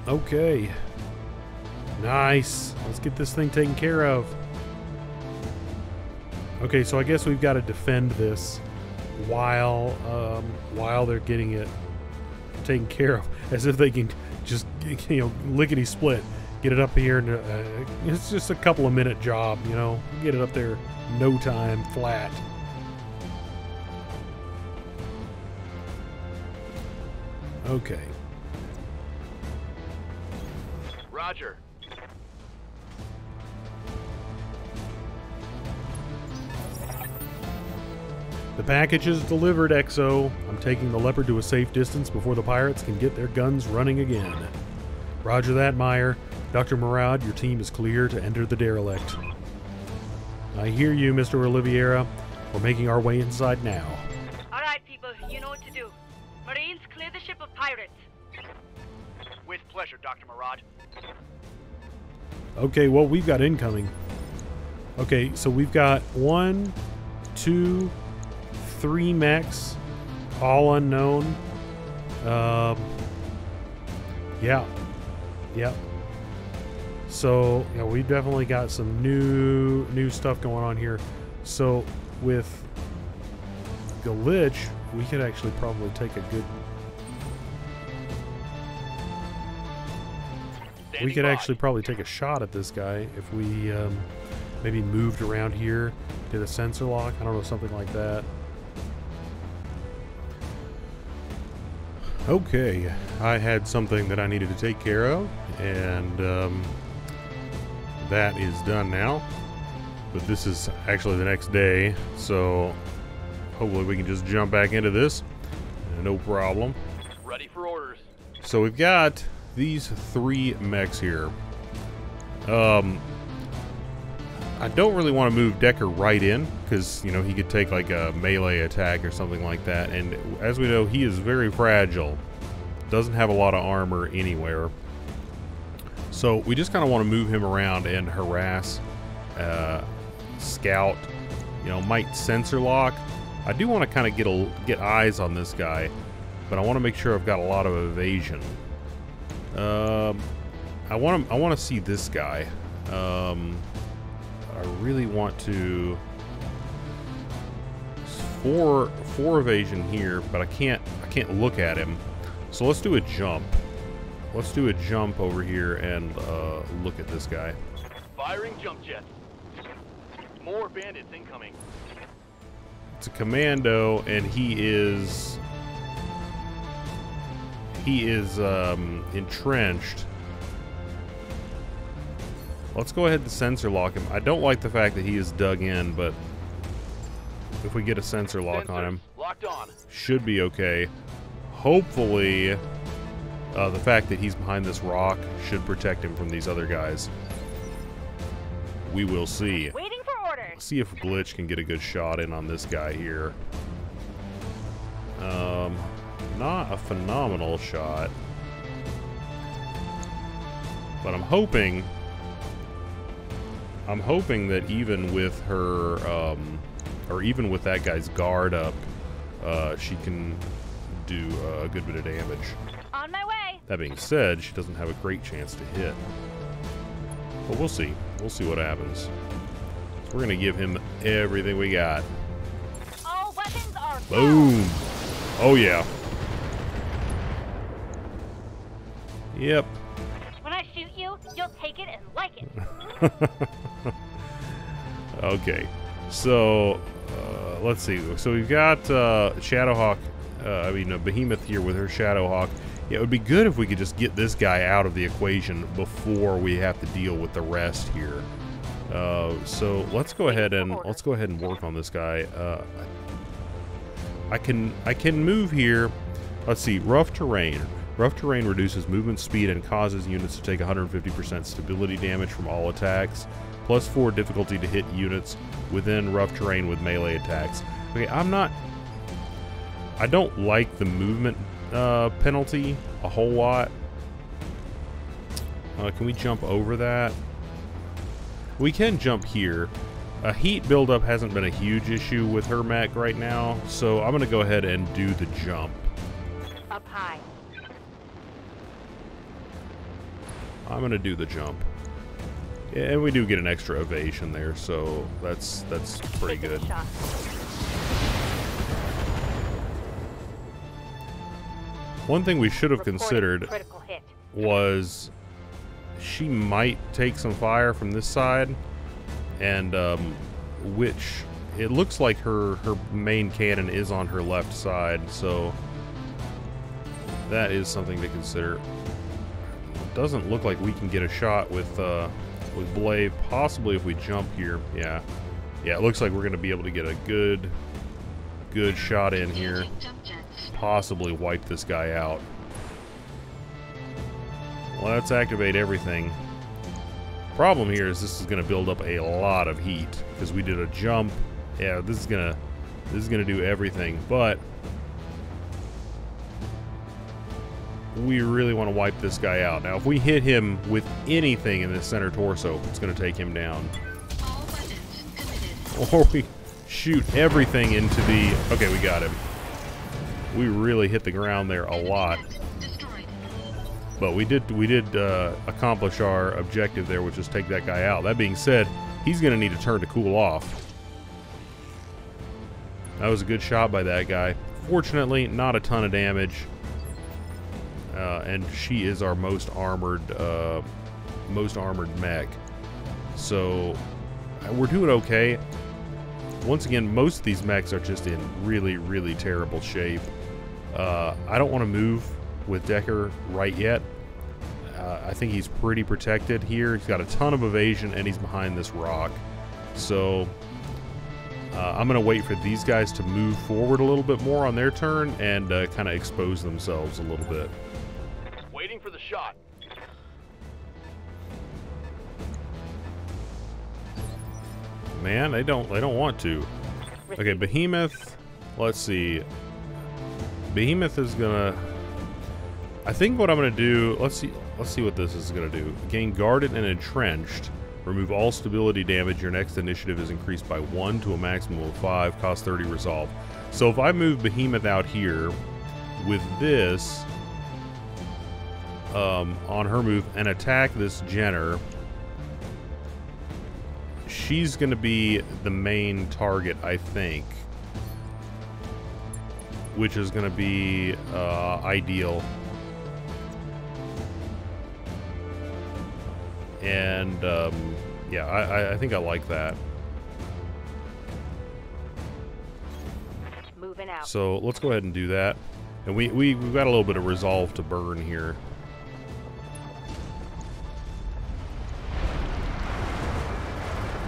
Okay. Nice. Let's get this thing taken care of. Okay, so I guess we've got to defend this while they're getting it taken care of, as if they can just lickety split get it up here, and it's just a couple of minute job, get it up there no time flat. Okay. Roger. The package is delivered, XO. I'm taking the Leopard to a safe distance before the pirates can get their guns running again. Roger that, Meyer. Dr. Maraud, your team is clear to enter the derelict. I hear you, Mr. Oliveira. We're making our way inside now. All right, people, you know what to do. Marines, clear the ship of pirates. With pleasure, Dr. Maraud. Okay, well, we've got incoming. Okay, so we've got 1, 2, 3 mechs, all unknown. Yeah. Yep. So, we've definitely got some new stuff going on here. So, with Glitch, we could actually probably take a good... We could actually probably take a shot at this guy if we maybe moved around here, did a sensor lock, I don't know, something like that. Okay, I had something that I needed to take care of, and that is done now. But this is actually the next day, so hopefully we can just jump back into this. No problem. Ready for orders. So we've got these 3 mechs here. I don't really want to move Decker right in, because, you know, he could take like a melee attack or something like that. And as we know, he is very fragile. Doesn't have a lot of armor anywhere. So we just kind of want to move him around and harass, scout, you know, might sensor lock. I do want to kind of get eyes on this guy, but I want to make sure I've got a lot of evasion. I want to see this guy. I really want to four evasion here, but I can't look at him. So let's do a jump. Let's do a jump over here and look at this guy. Firing jump jets. More bandits incoming. It's a commando, and he is entrenched. Let's go ahead and sensor lock him. I don't like the fact that he is dug in, but if we get a sensor lock on him, Locked on. should be okay. Hopefully, the fact that he's behind this rock should protect him from these other guys. We will see. Waiting for orders. Let's see if Glitch can get a good shot in on this guy here. Not a phenomenal shot, but I'm hoping that even with her, or even with that guy's guard up, she can do a good bit of damage. On my way. That being said, she doesn't have a great chance to hit. But we'll see. We'll see what happens. So we're going to give him everything we got. All weapons are Boom! Oh, yeah. Yep. When I shoot you, you'll take it and like it. Okay. So, let's see. So we've got Shadowhawk, Behemoth here with her Shadowhawk. Yeah, it would be good if we could just get this guy out of the equation before we have to deal with the rest here. So let's go ahead and work on this guy. I can move here. Let's see. Rough terrain. Rough terrain reduces movement speed and causes units to take 150% stability damage from all attacks. +4 difficulty to hit units within rough terrain with melee attacks. Okay, I don't like the movement penalty a whole lot. Can we jump over that? We can jump here. Heat buildup hasn't been a huge issue with her mech right now, so I'm going to go ahead and do the jump. Up high. I'm going to do the jump. Yeah, and we do get an extra evasion there, so that's pretty Taking a good. shot. One thing we should have Reporting considered critical hit. was she might take some fire from this side, and which it looks like her main cannon is on her left side, so that is something to consider. It doesn't look like we can get a shot with Blade. Possibly if we jump here. Yeah, it looks like we're going to be able to get a good shot in here. Possibly wipe this guy out. Let's activate everything. Problem here is this is going to build up a lot of heat because we did a jump. Yeah, this is gonna do everything, but we really want to wipe this guy out. Now, if we hit him with anything in this center torso, it's going to take him down. All weapons committed. Or we shoot everything into the... Okay, we got him. We really hit the ground there a lot. Destroyed. But we did accomplish our objective there, which is take that guy out. That being said, he's going to need a turn to cool off. That was a good shot by that guy. Unfortunately, not a ton of damage. And she is our most armored mech. So we're doing okay. Once again, most of these mechs are just in really, really terrible shape. I don't want to move with Decker right yet. I think he's pretty protected here. He's got a ton of evasion, and he's behind this rock. So I'm going to wait for these guys to move forward a little bit more on their turn and kind of expose themselves a little bit. Waiting for the shot. Man, they don't want to. Okay, Behemoth. Let's see. Behemoth is gonna. I think what I'm gonna do. Let's see what this is gonna do. Gain guarded and entrenched. Remove all stability damage. Your next initiative is increased by 1 to a maximum of 5. Cost 30 resolve. So if I move Behemoth out here with this on her move and attack this Jenner, she's going to be the main target, I think, which is going to be ideal. And yeah, I think I like that. Moving out. So let's go ahead and do that. And we've got a little bit of resolve to burn here.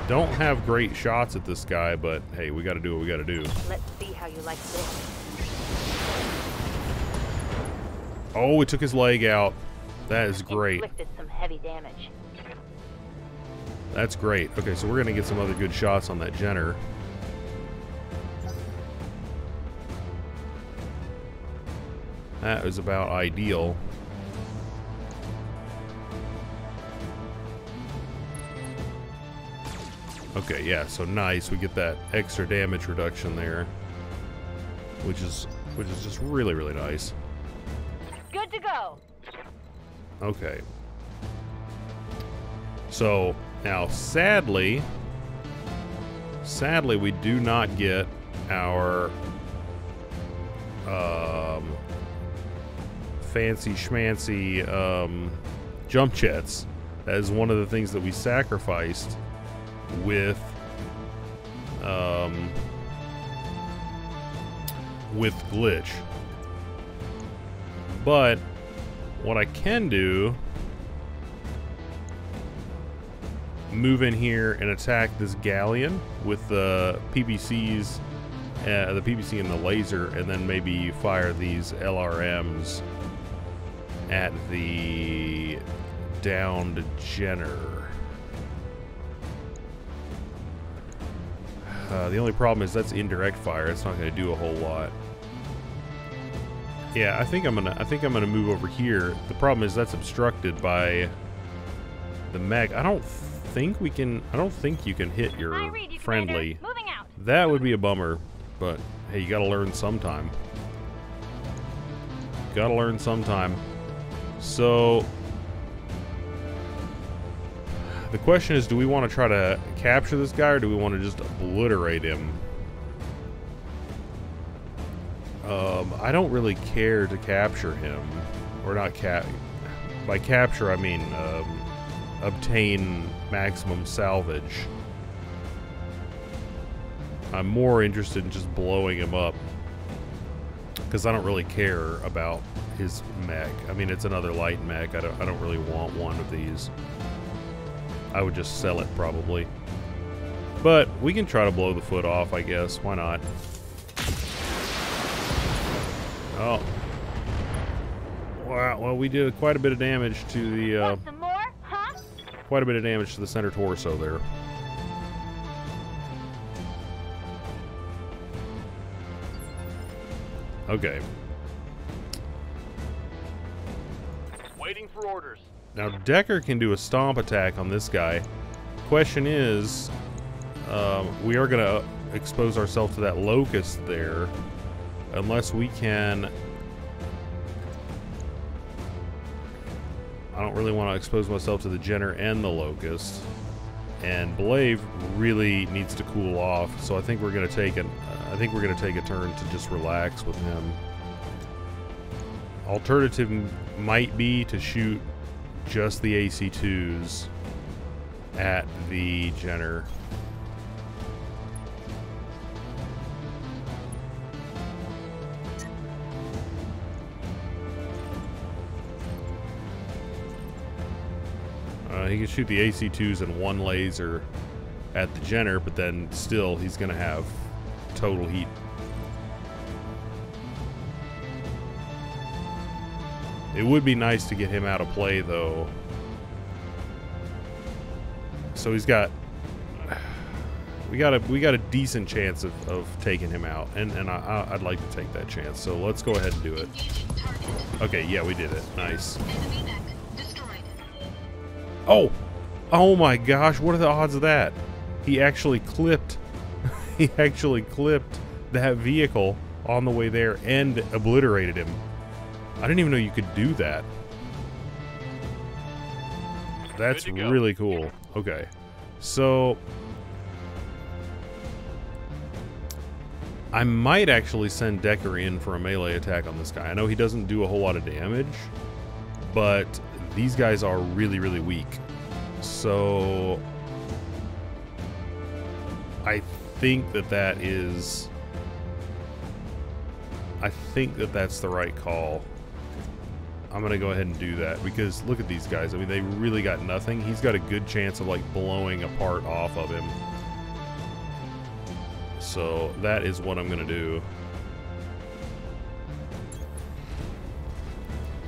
Don't have great shots at this guy, but hey, we got to do what we got to do. Let's see how you like this. Oh, it took his leg out. That is great. Inflicted some heavy damage. That's great. Okay, so we're going to get some other good shots on that Jenner. That is about ideal. Okay, yeah, so nice. We get that extra damage reduction there, which is just really, really nice. Good to go. Okay. So now, sadly, we do not get our fancy schmancy jump jets. That is one of the things that we sacrificed with glitch. But what I can do, move in here and attack this galleon with the PPCs, the PPC and the laser, and then maybe fire these LRMs at the downed Jenner. The only problem is that's indirect fire. It's not going to do a whole lot. Yeah, I think I'm gonna move over here. The problem is that's obstructed by the mech. I don't think you can hit your friendly. Moving out. That would be a bummer, but hey, you gotta learn sometime. Gotta learn sometime. So the question is, do we want to try to capture this guy, or do we want to just obliterate him? I don't really care to capture him. Or not by capture, I mean obtain maximum salvage. I'm more interested in just blowing him up, because I don't really care about his mech. I mean, it's another light mech. I don't really want one of these. I would just sell it probably. But we can try to blow the foot off, I guess. Why not? Oh. Wow, well, we did quite a bit of damage to the Want some more? Huh? quite a bit of damage to the center torso there. Okay. Waiting for orders. Now Decker can do a stomp attack on this guy. Question is, we are going to expose ourselves to that locust there, unless we can. I don't really want to expose myself to the Jenner and the locust, and Blave really needs to cool off. So I think we're gonna take a turn to just relax with him. Alternative might be to shoot just the AC2s at the Jenner. He can shoot the AC2s and one laser at the Jenner, but then still he's going to have total heat. It would be nice to get him out of play, though. So he's got... We got a decent chance of taking him out, and I'd like to take that chance. So let's go ahead and do it. Okay, yeah, we did it. Nice. Oh my gosh, what are the odds of that? He actually clipped he actually clipped that vehicle on the way there and obliterated him. I didn't even know you could do that. That's really cool. Okay. So I might actually send Decker in for a melee attack on this guy. I know he doesn't do a whole lot of damage, but these guys are really, really weak. So I think that is... I think that's the right call. I'm going to go ahead and do that because look at these guys. I mean, they really got nothing. He's got a good chance of, like, blowing a part off of him. So that is what I'm going to do.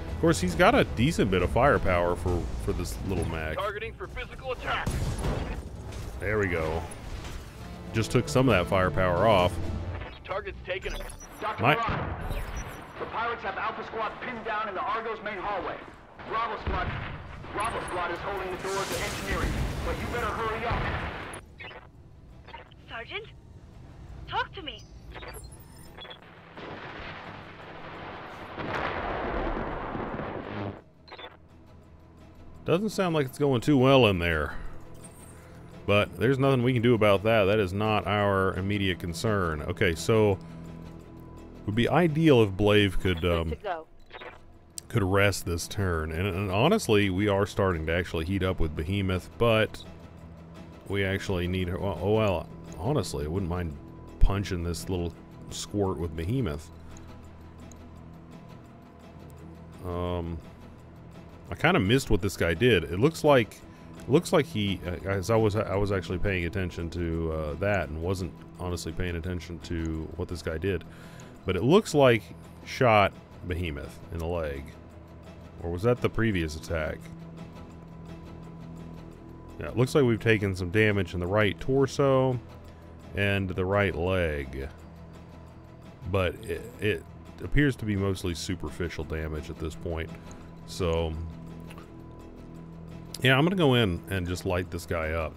Of course, he's got a decent bit of firepower for this little mag. Targeting for physical attack. There we go. Just took some of that firepower off. Target's taken. Dr. Ron, the pirates have Alpha Squad pinned down in the Argo's main hallway. Bravo Squad is holding the door to engineering, but you better hurry up. Sergeant? Talk to me. Doesn't sound like it's going too well in there. But there's nothing we can do about that. That is not our immediate concern. Okay, so it would be ideal if Blave could rest this turn. And honestly, we are starting to actually heat up with Behemoth, but we actually need her. Well, honestly, I wouldn't mind punching this little squirt with Behemoth. I kind of missed what this guy did. It looks like he, as I was actually paying attention to that and wasn't honestly paying attention to what this guy did. But it looks like shot Behemoth in the leg. Or was that the previous attack? Yeah, it looks like we've taken some damage in the right torso and the right leg. But it appears to be mostly superficial damage at this point. So yeah, I'm gonna go in and just light this guy up.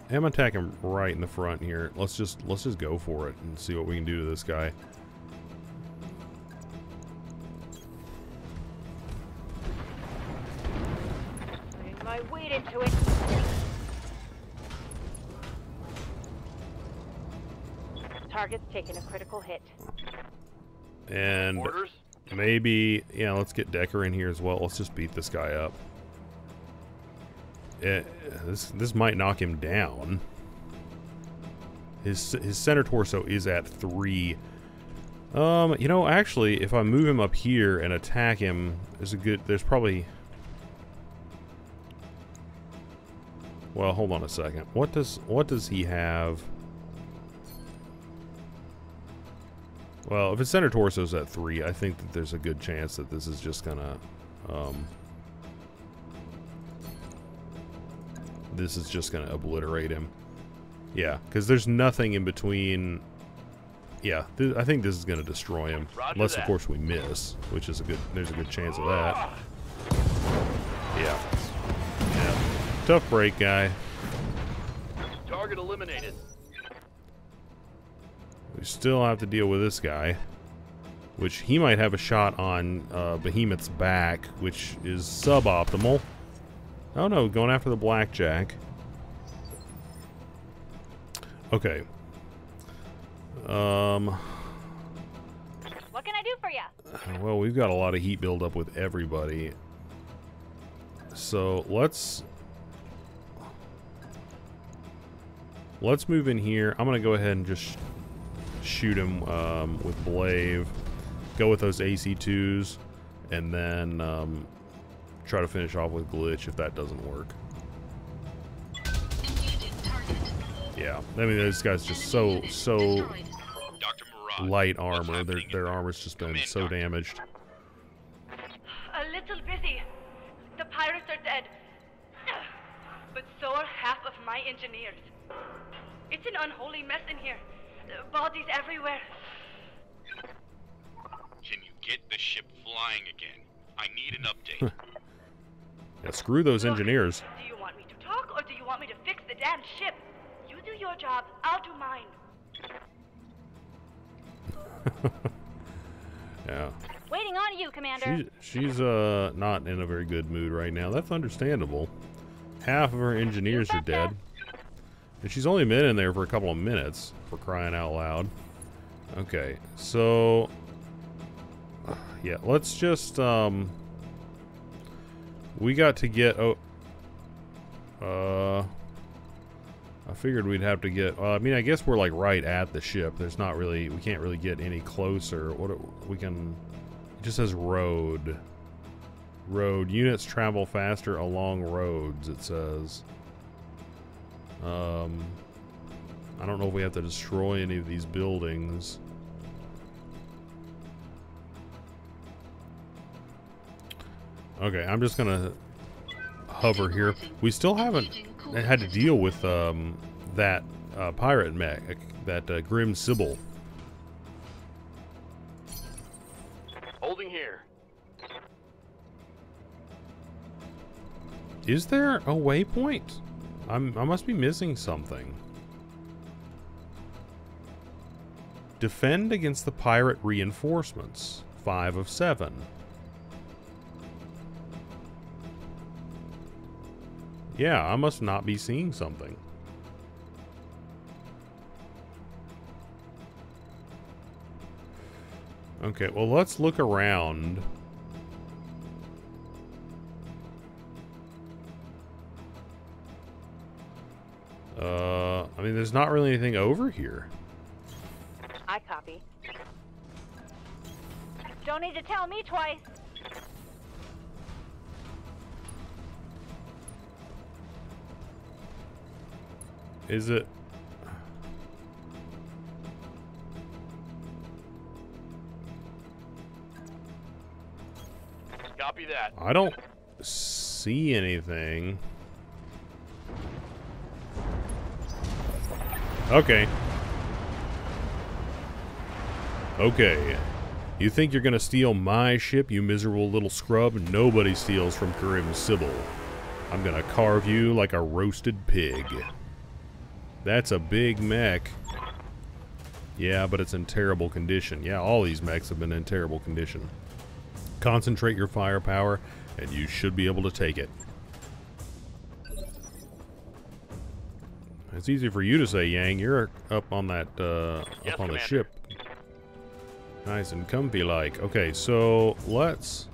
I'm gonna attack him right in the front here. Let's just go for it and see what we can do to this guy. Putting my weight into it. Target's taken a critical hit. And Orders? maybe, yeah, let's get Decker in here as well. Let's just beat this guy up. This might knock him down. His center torso is at 3. You know, actually, if I move him up here and attack him, there's probably... Well, hold on a second. What does he have? Well, if his center torso's at 3, I think that there's a good chance that this is just gonna... this is just gonna obliterate him. Yeah, because there's nothing in between. Yeah, I think this is gonna destroy him. Roger unless, that. of course, we miss, which is there's a good chance of that. Yeah. Yeah. Tough break, guy. Target eliminated. We still have to deal with this guy, which he might have a shot on Behemoth's back, which is suboptimal. Oh no, going after the blackjack. Okay. What can I do for you? Well, we've got a lot of heat buildup with everybody. So let's move in here. I'm gonna go ahead and just shoot him with Blave. Go with those AC2s, and then try to finish off with Glitch if that doesn't work. Engaging target. Yeah, I mean those guys just so Destroyed. Dr. Murad, light what's armor. happening Their in armor's just Come been in, so Doctor. damaged. A little busy. The pirates are dead. But so are half of my engineers. It's an unholy mess in here. Bodies everywhere. Can you get the ship flying again? I need an update. Yeah, screw those Look, engineers. Do you want me to talk or do you want me to fix the damn ship? You do your job, I'll do mine. Yeah. Waiting on you, Commander. She's not in a very good mood right now. That's understandable. Half of her engineers are dead. And she's only been in there for a couple of minutes, for crying out loud. Okay, so yeah, let's just we got to get I figured we'd have to get I mean, I guess we're like right at the ship. There's not really, we can't really get any closer. We can, it just says road units travel faster along roads, it says. I don't know if we have to destroy any of these buildings. Okay, I'm just gonna hover here. We still haven't had to deal with that pirate mech, that Grim Sybil. Holding here. Is there a waypoint? I must be missing something. Defend against the pirate reinforcements. 5 of 7. Yeah, I must not be seeing something. Okay, well, let's look around. I mean, there's not really anything over here. I copy. Don't need to tell me twice. Is it? Copy that. I don't see anything. Okay. Okay. You think you're gonna steal my ship, you miserable little scrub? Nobody steals from Grim Sybil. I'm gonna carve you like a roasted pig. That's a big mech. Yeah, but it's in terrible condition. Yeah, all these mechs have been in terrible condition. Concentrate your firepower, and you should be able to take it. It's easy for you to say, Yang. You're up on that, Yes, up on the Commander. ship. Nice and comfy like. Okay, so let's...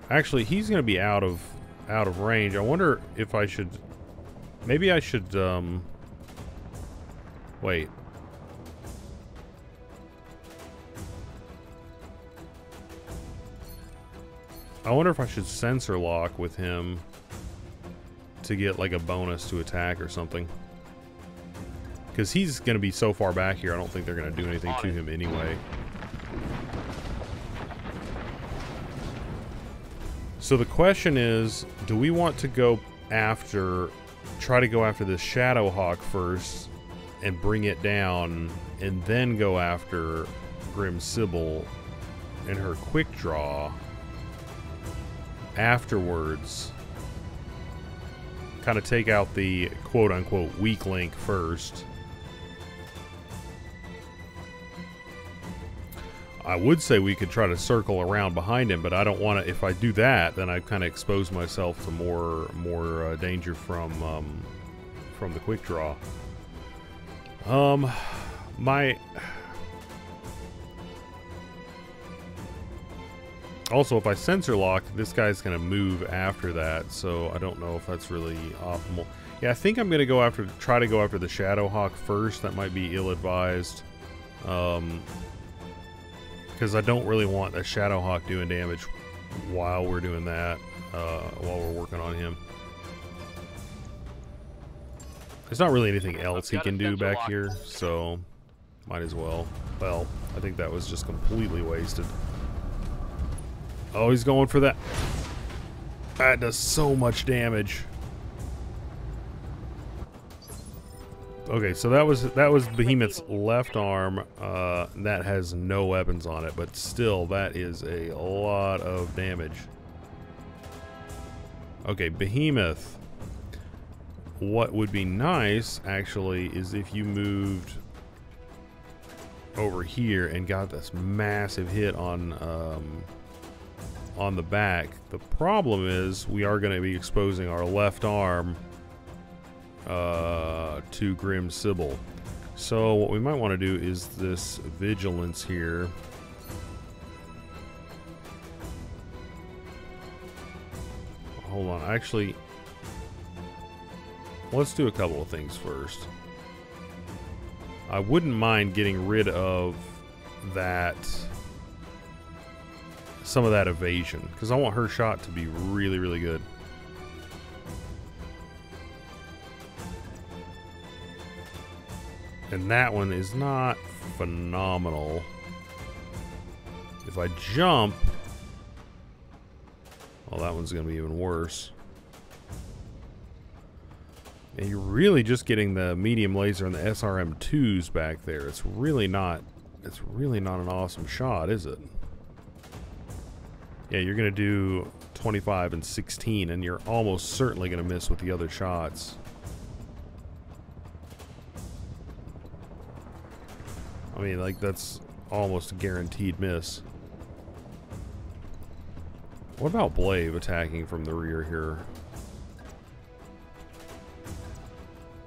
Actually, he's going to be out of range. I wonder if I should... Maybe I should, wait. I wonder if I should sensor lock with him to get like a bonus to attack or something. Because he's going to be so far back here, I don't think they're going to do anything to him anyway. So the question is, do we want to go after, try to go after this Shadowhawk first and bring it down, and then go after Grim Sybil and her quick draw afterwards? Kind of take out the quote-unquote weak link first. I would say we could try to circle around behind him, but I don't want to. If I do that, then I kind of expose myself to more danger from from the quick draw. Also, if I sensor lock, this guy's going to move after that, so I don't know if that's really optimal. Yeah, I think I'm going to try to go after the Shadow Hawk first. That might be ill-advised. Because I don't really want a Shadow Hawk doing damage while we're doing that, while we're working on him. There's not really anything else he can do back here, so might as well. Well, I think that was just completely wasted. Oh, he's going for that. That does so much damage. Okay, so that was Behemoth's left arm. That has no weapons on it, but still, that is a lot of damage. Okay, Behemoth. What would be nice, actually, is if you moved over here and got this massive hit on the back. The problem is we are going to be exposing our left arm to Grim Sybil. So what we might want to do is this vigilance here. Hold on, actually, let's do a couple of things first. I wouldn't mind getting rid of that, some of that evasion, because I want her shot to be really, really good. And that one is not phenomenal. If I jump, well, that one's going to be even worse. And you're really just getting the medium laser and the SRM2s back there. It's really not an awesome shot, is it? Yeah, you're going to do 25 and 16, and you're almost certainly going to miss with the other shots. I mean, like, that's almost a guaranteed miss. What about Blave attacking from the rear here?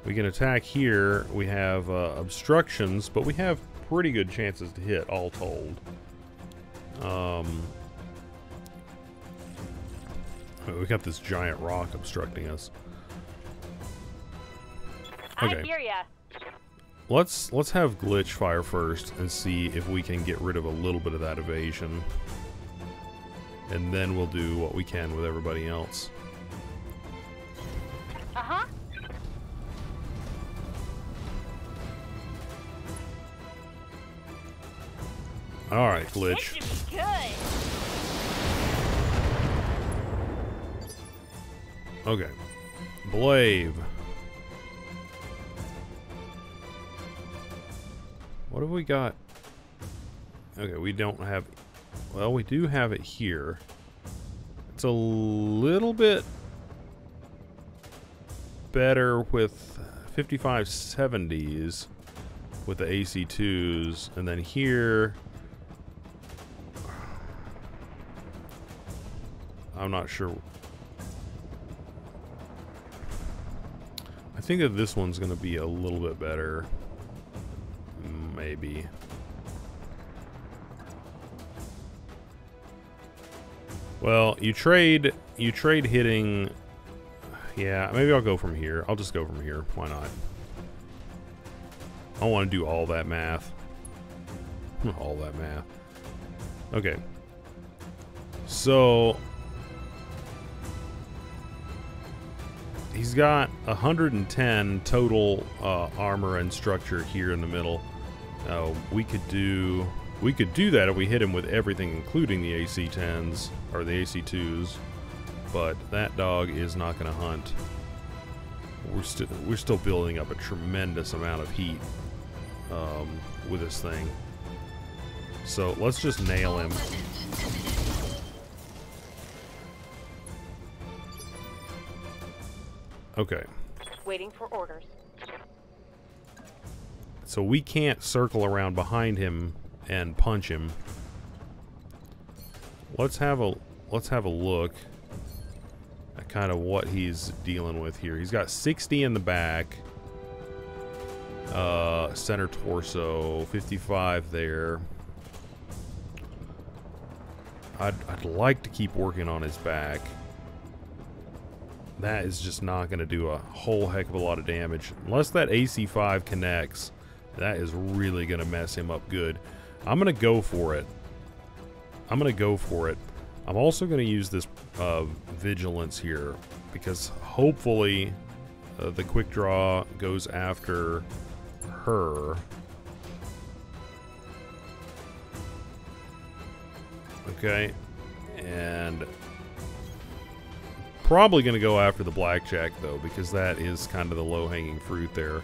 We can attack here. We have obstructions, but we have pretty good chances to hit, all told. We got this giant rock obstructing us. Okay. I hear ya. Let's have Glitch fire first and see if we can get rid of a little bit of that evasion. And then we'll do what we can with everybody else. Uh-huh. Alright, This Glitch. should be good. Okay. Blave. What have we got? Okay, we don't have... Well, we do have it here. It's a little bit better with 5570s with the AC2s. And then here... I'm not sure. I think that this one's going to be a little bit better. Maybe. Well, you trade hitting. Yeah, maybe I'll go from here. I'll just go from here. Why not? I don't want to do all that math. All that math. Okay. So he's got 110 total armor and structure here in the middle. We could do that if we hit him with everything, including the AC-10s or the AC-2s. But that dog is not going to hunt. We're still building up a tremendous amount of heat with this thing. So let's just nail him. Okay. Waiting for orders. So we can't circle around behind him and punch him. Let's have a look. kind of what he's dealing with here. He's got 60 in the back. Center torso, 55 there. I'd like to keep working on his back. That is just not going to do a whole heck of a lot of damage. Unless that AC5 connects, that is really going to mess him up good. I'm going to go for it. I'm also going to use this vigilance here, because hopefully the quick draw goes after her. Okay, and probably going to go after the blackjack though, because that is kind of the low-hanging fruit there.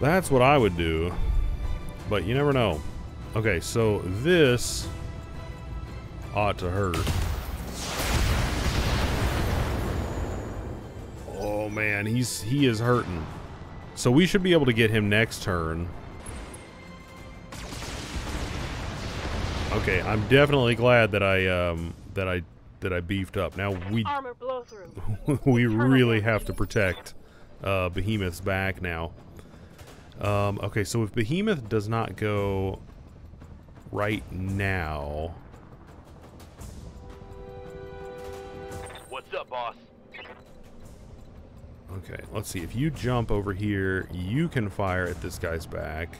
That's what I would do, but you never know. Okay, so this ought to hurt. Oh man, he is hurting. So we should be able to get him next turn. Okay, I'm definitely glad that I beefed up. Now Armor blow through. we really have to protect Behemoth's back now. Okay, so if Behemoth does not go right now. What's up, boss? Okay, let's see. If you jump over here, you can fire at this guy's back.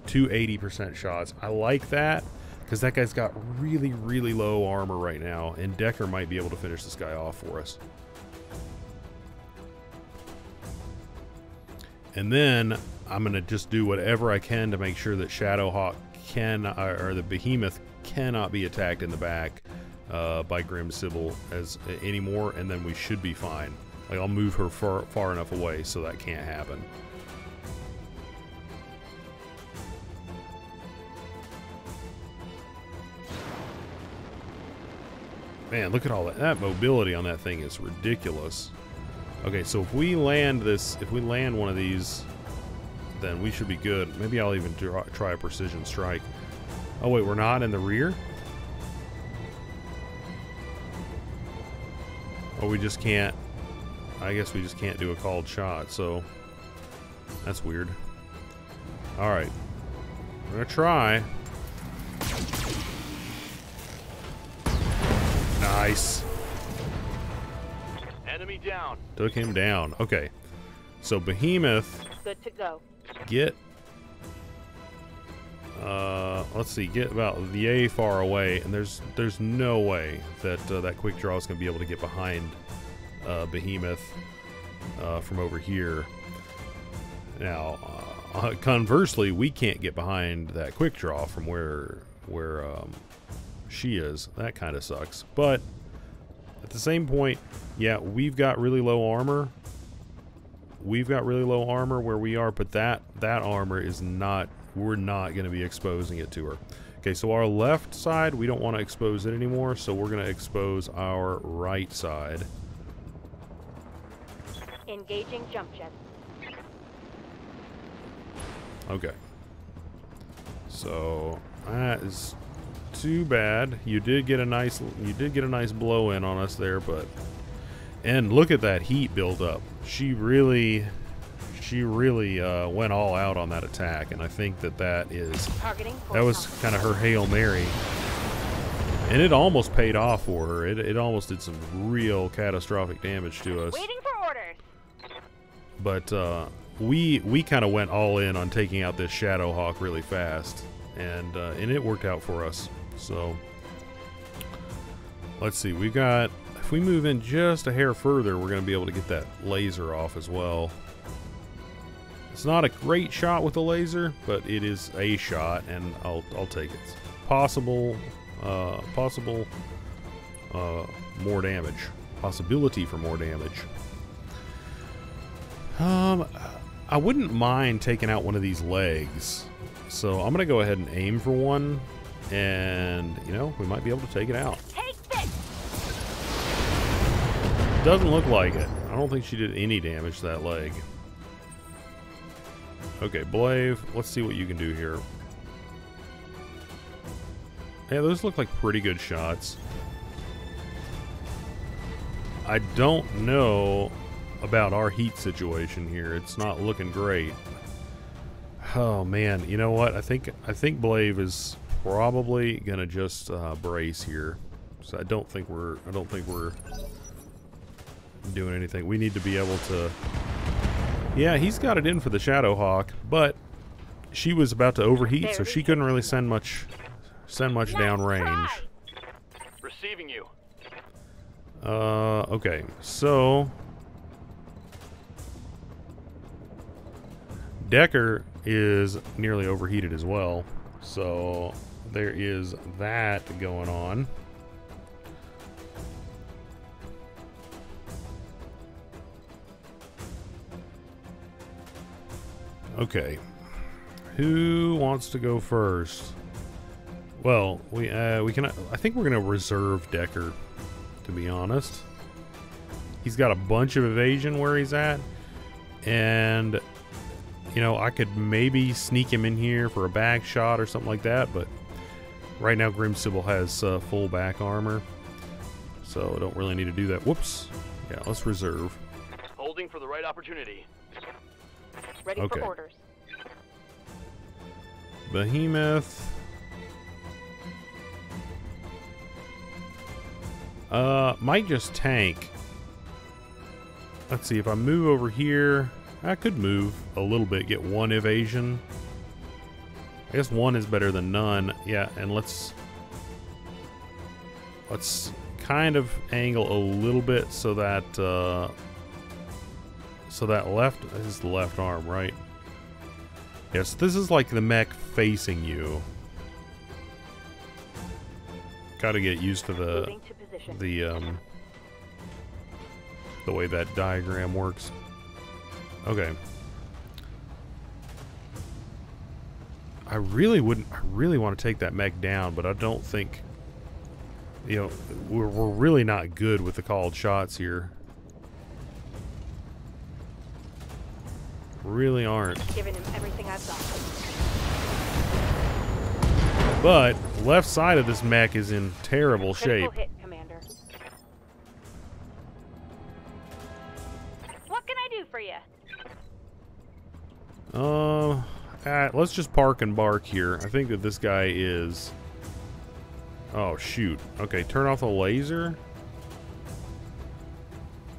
2 80% shots. I like that, because that guy's got really, really low armor right now, and Decker might be able to finish this guy off for us. And then I'm going to just do whatever I can to make sure that Shadowhawk or the Behemoth cannot be attacked in the back by Grim Sybil anymore, and then we should be fine. Like, I'll move her far enough away so that can't happen. Man, look at all that. That mobility on that thing is ridiculous. Okay, so if we land one of these, then we should be good. Maybe I'll even try a precision strike. Oh wait, we're not in the rear? Oh, we just can't. I guess we just can't do a called shot, so that's weird. Alright. We're gonna try. Nice. Enemy down. Took him down. Okay. So Behemoth, Good to go. get let's see, get about yay far away, and there's no way that that quick draw is going to be able to get behind Behemoth from over here. Now, conversely, we can't get behind that quick draw from where she is. That kind of sucks. But at the same point, yeah, we've got really low armor. We've got really low armor where we are, but that armor is not. We're not going to be exposing it to her. Okay, so our left side, we don't want to expose it anymore, so we're going to expose our right side. Engaging jump jet. Okay. So that is too bad. You did get a nice blow in on us there, but and look at that heat build up. She really went all out on that attack, and I think that was kind of her Hail Mary, and it almost paid off for her. It almost did some real catastrophic damage to us. Waiting for orders. But we kind of went all in on taking out this Shadowhawk really fast, and it worked out for us. So let's see, we got, if we move in just a hair further, we're going to be able to get that laser off as well. It's not a great shot with the laser, but it is a shot, and I'll take it. Possible more damage. Possibility for more damage. I wouldn't mind taking out one of these legs, so I'm gonna go ahead and aim for one, and you know, we might be able to take it out. Take this. Doesn't look like it. I don't think she did any damage to that leg. Okay, Blave, let's see what you can do here. Yeah, those look like pretty good shots. I don't know about our heat situation here. It's not looking great. Oh man, you know what? I think Blave is probably gonna just brace here. So I don't think we're doing anything. We need to be able to. Yeah, he's got it in for the Shadowhawk, but she was about to overheat, so she couldn't really send much downrange. Receiving you. Okay, so Decker is nearly overheated as well, so there is that going on. Okay, who wants to go first? Well, we can. I think we're gonna reserve Decker, to be honest. He's got a bunch of evasion where he's at, and you know, I could maybe sneak him in here for a back shot or something like that, but right now Grim Sybil has full back armor, so I don't really need to do that. Whoops. Yeah, let's reserve. Holding for the right opportunity. Ready Okay. for orders. Behemoth. Might just tank. Let's see, if I move over here, I could move a little bit, get one evasion. I guess one is better than none. Yeah, and let's kind of angle a little bit so that left is the left arm, right? Yes, this is like the mech facing you. Got to get used to the way that diagram works. Okay. I really want to take that mech down, but I don't think, you know, we're really not good with the called shots here. Really aren't. Giving him everything I've got. But left side of this mech is in terrible shape. Critical hit, Commander. What can I do for you? Let's just park and bark here. I think that this guy is... Oh, shoot. Okay, turn off the laser.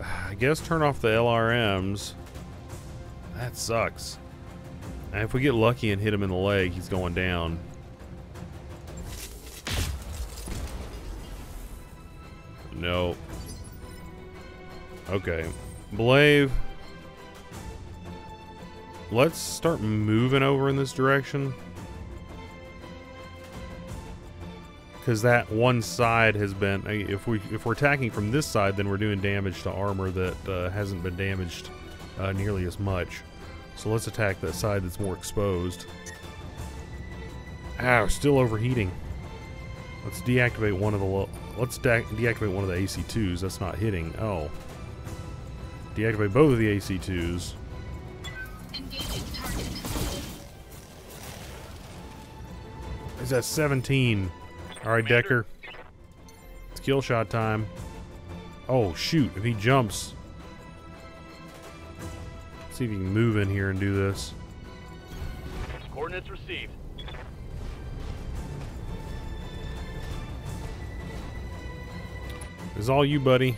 I guess turn off the LRMs. That sucks. And if we get lucky and hit him in the leg, he's going down. No. Okay. Blave. Let's start moving over in this direction. Because that one side has been... If we're attacking from this side, then we're doing damage to armor that hasn't been damaged nearly as much. So let's attack that side that's more exposed. Ow, still overheating. Let's deactivate one of the... Let's deactivate one of the AC2s. That's not hitting. Oh. Deactivate both of the AC2s. Engaging target. Is that 17? Alright, Decker. It's kill shot time. Oh, shoot. If he jumps... See if you can move in here and do this. Coordinates received. This is all you, buddy.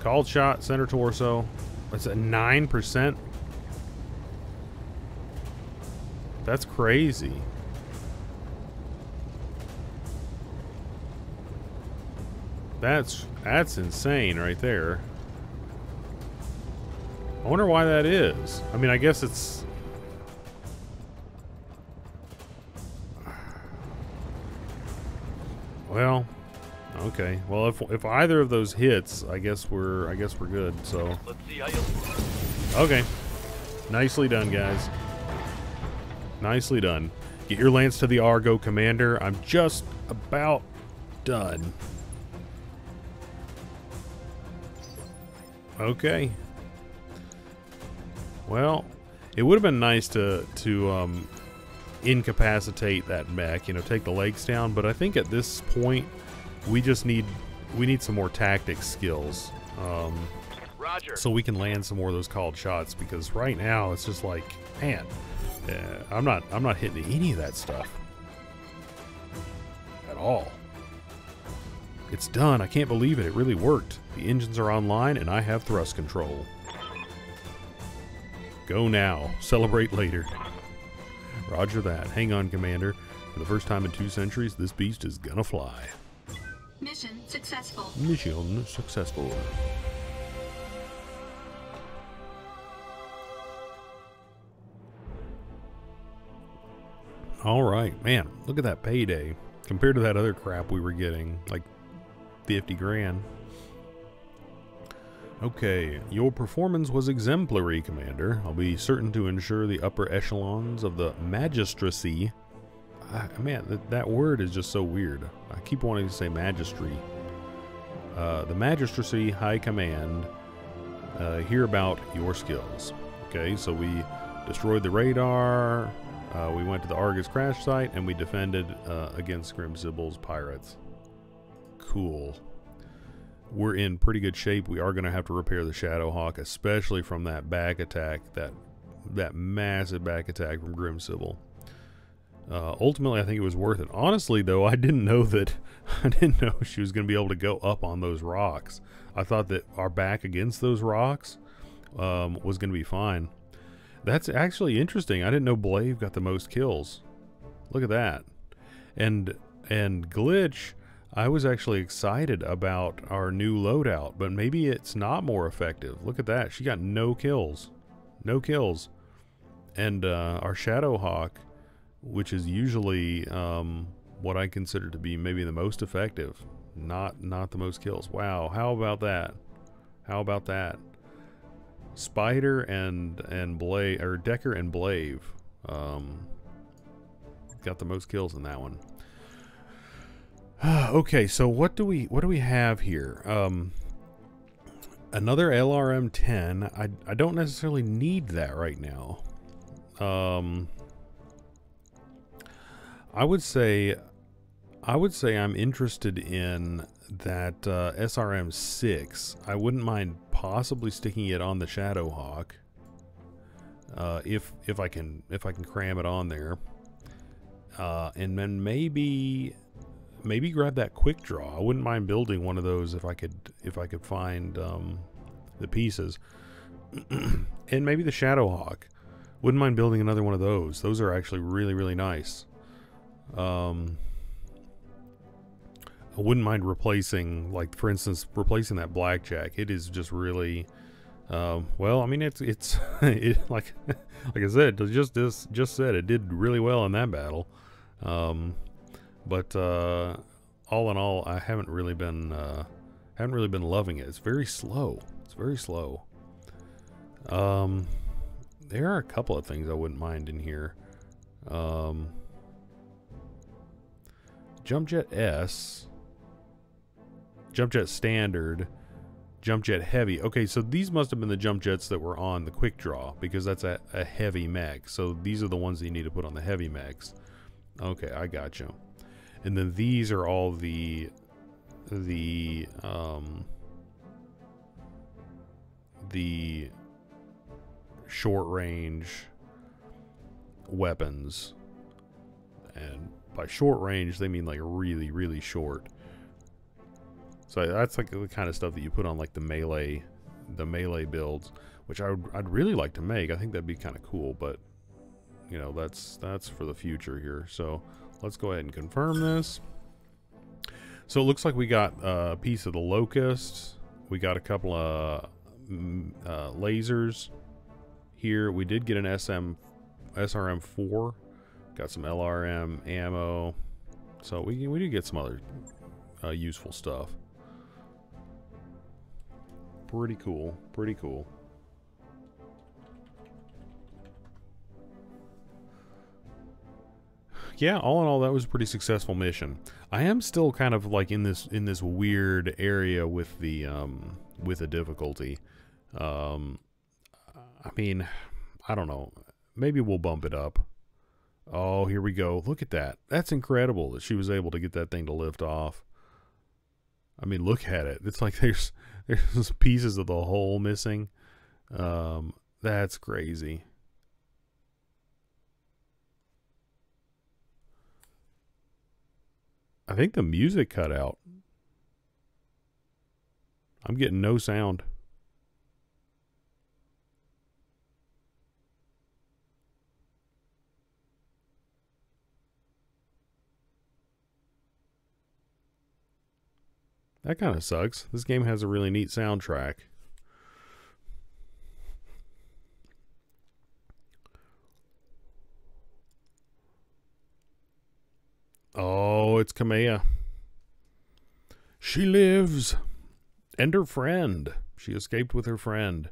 Called shot, center torso. That's at 9%. That's crazy. That's insane right there. I wonder why that is. I mean, I guess it's... Well, okay. Well, if either of those hits, I guess we're good. So. Let's see how you. Okay. Nicely done, guys. Nicely done. Get your lance to the Argo, Commander. I'm just about done. Okay. Well, it would have been nice to incapacitate that mech, you know, take the legs down. But I think at this point, we need some more tactics skills. Roger. So we can land some more of those called shots, because right now it's just like, man, I'm not hitting any of that stuff at all. It's done. I can't believe it. It really worked. The engines are online and I have thrust control. Go now. Celebrate later. Roger that. Hang on, Commander. For the first time in 2 centuries, this beast is gonna fly. Mission successful. Mission successful. Alright, man, look at that payday. Compared to that other crap we were getting, like 50 grand. Okay, your performance was exemplary, Commander. I'll be certain to ensure the upper echelons of the magistracy. Man, that word is just so weird. I keep wanting to say magistry. The magistracy high command hear about your skills. Okay, so we destroyed the radar. We went to the Argus crash site, and we defended against Grim Sibyl's pirates. Cool. We're in pretty good shape. We are going to have to repair the Shadowhawk, especially from that back attack, that massive back attack from Grim Sibyl. Ultimately, I think it was worth it. Honestly, though, I didn't know she was going to be able to go up on those rocks. I thought that our back against those rocks was going to be fine. That's actually interesting. I didn't know Blaive got the most kills. Look at that. And Glitch, I was actually excited about our new loadout, but maybe it's not more effective. Look at that. She got no kills. No kills. And our Shadowhawk, which is usually what I consider to be maybe the most effective, not the most kills. Wow, how about that? How about that? Spider and Blaive, or Decker and Blaive, got the most kills in that one. Okay, so what do we have here? Another LRM-10. I don't necessarily need that right now. I would say I'm interested in that SRM-6. I wouldn't mind possibly sticking it on the Shadowhawk, if I can cram it on there, and then maybe grab that quick draw. I wouldn't mind building one of those if I could find the pieces, and maybe the Shadowhawk. Wouldn't mind building another one of those. Those are actually really nice. I wouldn't mind replacing, like, for instance, replacing that Blackjack. It is just really, well, I mean, it's like I said, just said it did really well in that battle. But all in all, I haven't really been loving it. It's very slow. It's very slow. There are a couple of things I wouldn't mind in here. Jump Jet S, Jump Jet Standard, Jump Jet Heavy. Okay, so these must have been the Jump Jets that were on the Quick Draw, because that's a heavy mech. So these are the ones that you need to put on the heavy mechs. Okay, I got you. And then these are all the short range weapons. And by short range, they mean like really short. So that's like the kind of stuff that you put on like the melee builds, which I'd really like to make. I think that'd be kind of cool, but you know, that's for the future here. So let's go ahead and confirm this. So it looks like we got a piece of the Locust. We got a couple of lasers here. We did get an SRM-4. Got some LRM ammo. So we did get some other useful stuff. Pretty cool. Pretty cool. Yeah, all in all, that was a pretty successful mission. I am still kind of like in this weird area with the difficulty. I mean, I don't know. Maybe we'll bump it up. Oh, here we go. Look at that. That's incredible that she was able to get that thing to lift off. I mean, look at it. It's like there's pieces of the hull missing. That's crazy. I think the music cut out. I'm getting no sound. That kind of sucks. This game has a really neat soundtrack. Oh, it's Kamea. She lives. And her friend. She escaped with her friend.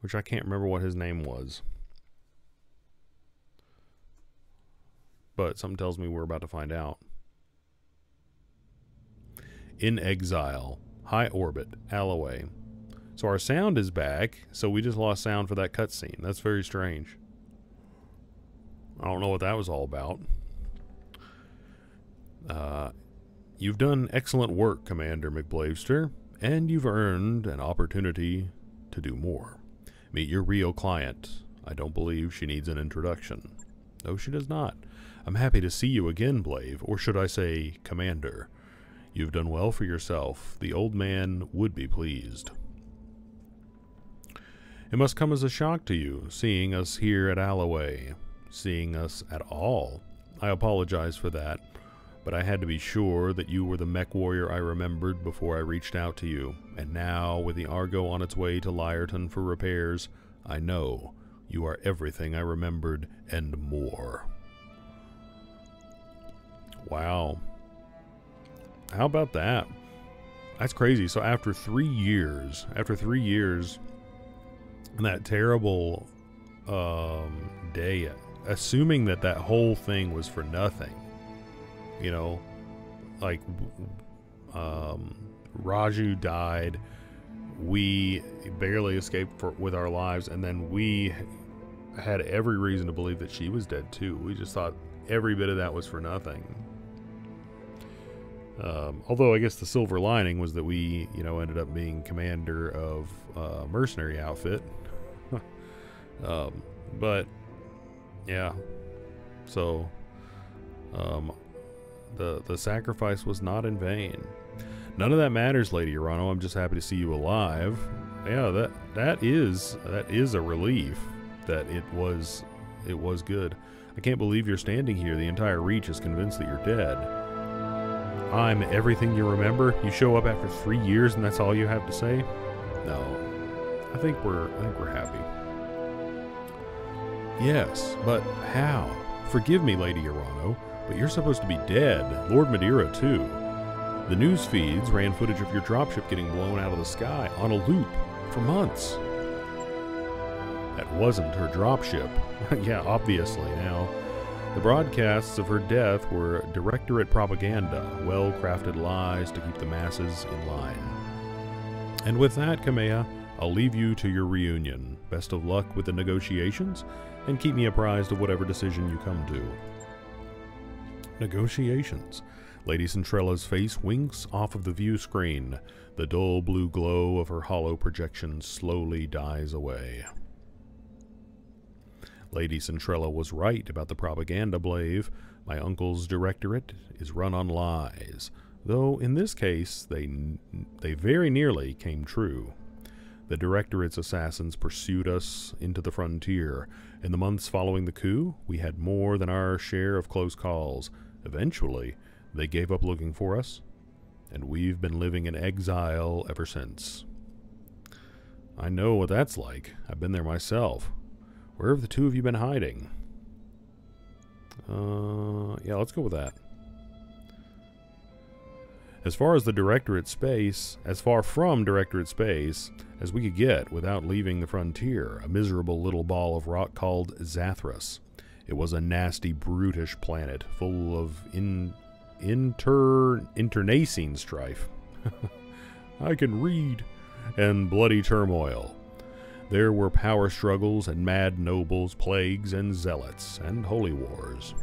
Which I can't remember what his name was. But something tells me we're about to find out. In exile. High orbit. Alloway. So our sound is back. So we just lost sound for that cutscene. That's very strange. I don't know what that was all about. You've done excellent work, Commander McBlavester, and you've earned an opportunity to do more. Meet your real client. I don't believe she needs an introduction. No, she does not. I'm happy to see you again, Blave, or should I say, Commander. You've done well for yourself. The old man would be pleased. It must come as a shock to you, seeing us here at Alloway. Seeing us at all. I apologize for that. But I had to be sure that you were the mech warrior I remembered before I reached out to you. And now, with the Argo on its way to Lyerton for repairs, I know you are everything I remembered and more. Wow. How about that? That's crazy. So after 3 years, and that terrible day, assuming that that whole thing was for nothing, you know, like Raju died, we barely escaped with our lives, and then we had every reason to believe that she was dead too. We just thought every bit of that was for nothing. Although I guess the silver lining was that we, you know, ended up being commander of a mercenary outfit. But yeah, so the sacrifice was not in vain. None of that matters, Lady Urano. I'm just happy to see you alive. Yeah, that is a relief that it was good. I can't believe you're standing here. The entire Reach is convinced that you're dead. I'm everything you remember. You show up after 3 years and that's all you have to say? No. I think we're happy. Yes, but how? Forgive me, Lady Urano, but you're supposed to be dead. Lord Madeira, too. The news feeds ran footage of your dropship getting blown out of the sky on a loop for months. That wasn't her dropship. Yeah, obviously now. The broadcasts of her death were directorate propaganda, well-crafted lies to keep the masses in line. And with that, Kamea, I'll leave you to your reunion. Best of luck with the negotiations, and keep me apprised of whatever decision you come to. Negotiations. Lady Centrella's face winks off of the view screen. The dull blue glow of her hollow projection slowly dies away. Lady Centrella was right about the propaganda, Blave. My uncle's directorate is run on lies, though in this case they very nearly came true. The directorate's assassins pursued us into the frontier. In the months following the coup, we had more than our share of close calls. Eventually, they gave up looking for us, and we've been living in exile ever since. I know what that's like. I've been there myself. Where have the two of you been hiding? Yeah, let's go with that. As far from Directorate space as we could get without leaving the frontier, a miserable little ball of rock called Zathras. It was a nasty, brutish planet full of internecine strife. I can read. And bloody turmoil. There were power struggles and mad nobles, plagues and zealots, and holy wars.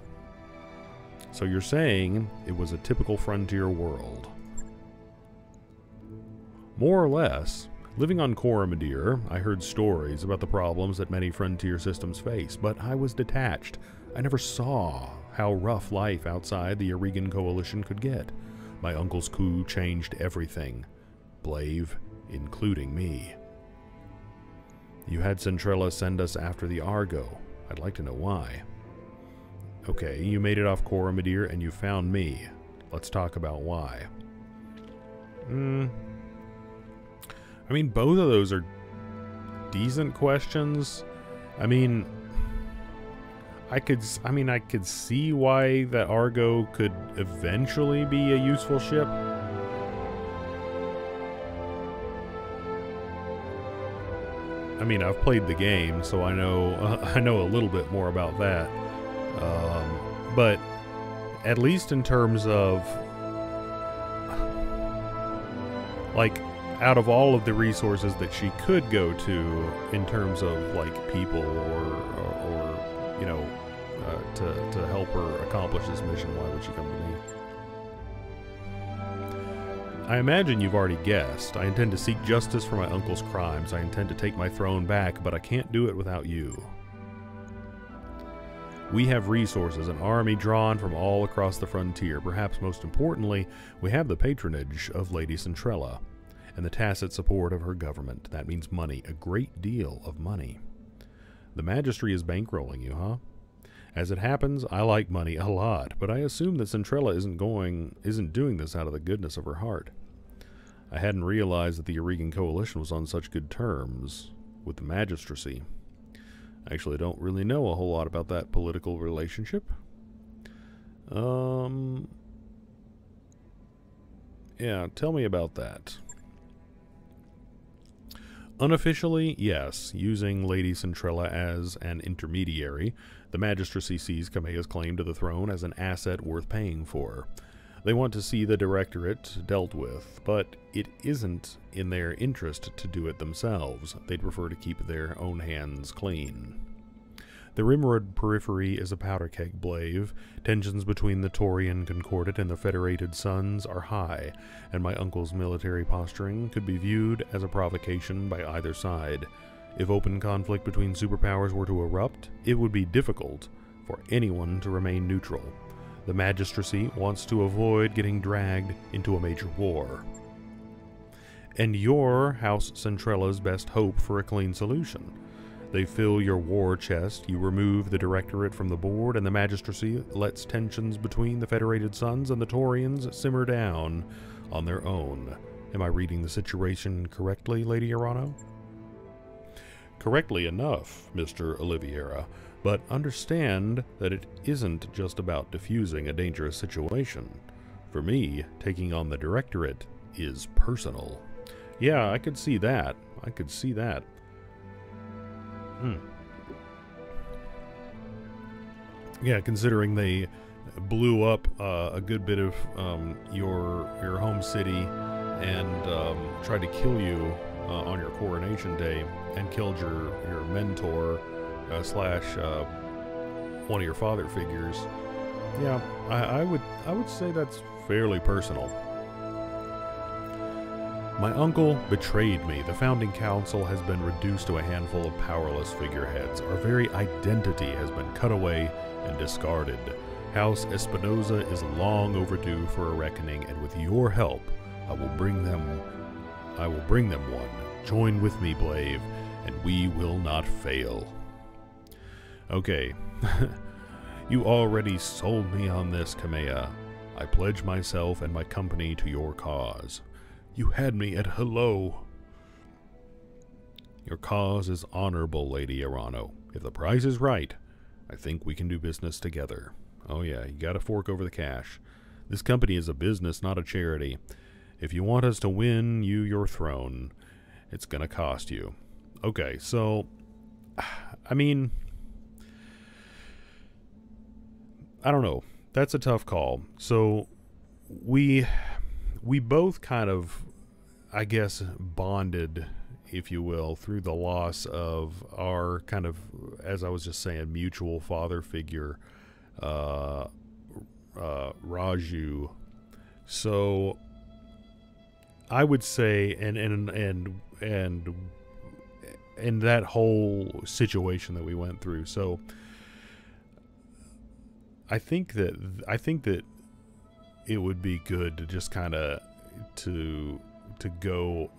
So you're saying it was a typical frontier world. More or less. Living on Coromadir, I heard stories about the problems that many frontier systems face, but I was detached. I never saw how rough life outside the Eurasian Coalition could get. My uncle's coup changed everything. Blave, including me. You had Centrella send us after the Argo. I'd like to know why. Okay, you made it off Coromadir and you found me. Let's talk about why. I mean, both of those are decent questions. I mean, I could see why the Argo could eventually be a useful ship. I mean, I've played the game, so I know a little bit more about that. But at least in terms of, like, out of all of the resources that she could go to in terms of, like, people or you know, to help her accomplish this mission, why would she come to me? I imagine you've already guessed. I intend to seek justice for my uncle's crimes. I intend to take my throne back, but I can't do it without you. We have resources, an army drawn from all across the frontier. Perhaps most importantly, we have the patronage of Lady Centrella and the tacit support of her government. That means money, a great deal of money. The Magistry is bankrolling you, huh? As it happens, I like money a lot, but I assume that Centrella isn't doing this out of the goodness of her heart. I hadn't realized that the Eurasian Coalition was on such good terms with the Magistracy. I actually don't really know a whole lot about that political relationship. Yeah, tell me about that. Unofficially, yes, using Lady Centrella as an intermediary, the Magistracy sees Kamea's claim to the throne as an asset worth paying for. They want to see the Directorate dealt with, but it isn't in their interest to do it themselves. They'd prefer to keep their own hands clean. The Rimwood periphery is a powder keg, Blave. Tensions between the Taurian Concordat and the Federated Suns are high, and my uncle's military posturing could be viewed as a provocation by either side. If open conflict between superpowers were to erupt, it would be difficult for anyone to remain neutral. The Magistracy wants to avoid getting dragged into a major war. And you're House Centrella's best hope for a clean solution. They fill your war chest, you remove the Directorate from the board, and the Magistracy lets tensions between the Federated Suns and the Taurians simmer down on their own. Am I reading the situation correctly, Lady Arano? Correctly enough, Mr. Oliveira, but understand that it isn't just about diffusing a dangerous situation. For me, taking on the Directorate is personal. Yeah, I could see that. I could see that. Yeah, considering they blew up a good bit of your home city and tried to kill you on your coronation day, and killed your mentor slash one of your father figures. Yeah, I would say that's fairly personal. My uncle betrayed me. The founding council has been reduced to a handful of powerless figureheads. Our very identity has been cut away and discarded. House Espinosa is long overdue for a reckoning, and with your help, I will bring them one. Join with me, Blave, and we will not fail. Okay. You already sold me on this, Kamea. I pledge myself and my company to your cause. You had me at hello. Your cause is honorable, Lady Arano. If the price is right, I think we can do business together. Oh yeah, you gotta fork over the cash. This company is a business, not a charity. If you want us to win you your throne, it's gonna cost you. Okay, so, I mean, I don't know. That's a tough call. So, we both kind of, I guess, bonded if you will, through the loss of our kind of, as I was just saying, mutual father figure, Raju. So I would say, and that whole situation that we went through. So I think that it would be good to just kind of to go,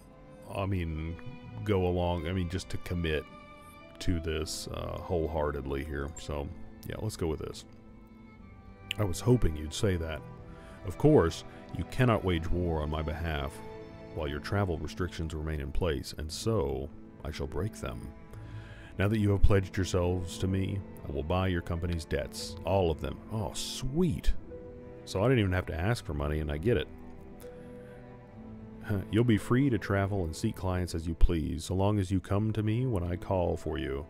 go along. Just to commit to this wholeheartedly here. So yeah, let's go with this. I was hoping you'd say that. Of course, you cannot wage war on my behalf while your travel restrictions remain in place, and so I shall break them. Now that you have pledged yourselves to me, I will buy your company's debts, all of them. Oh, sweet. So I didn't even have to ask for money, and I get it. You'll be free to travel and seek clients as you please, so long as you come to me when I call for you.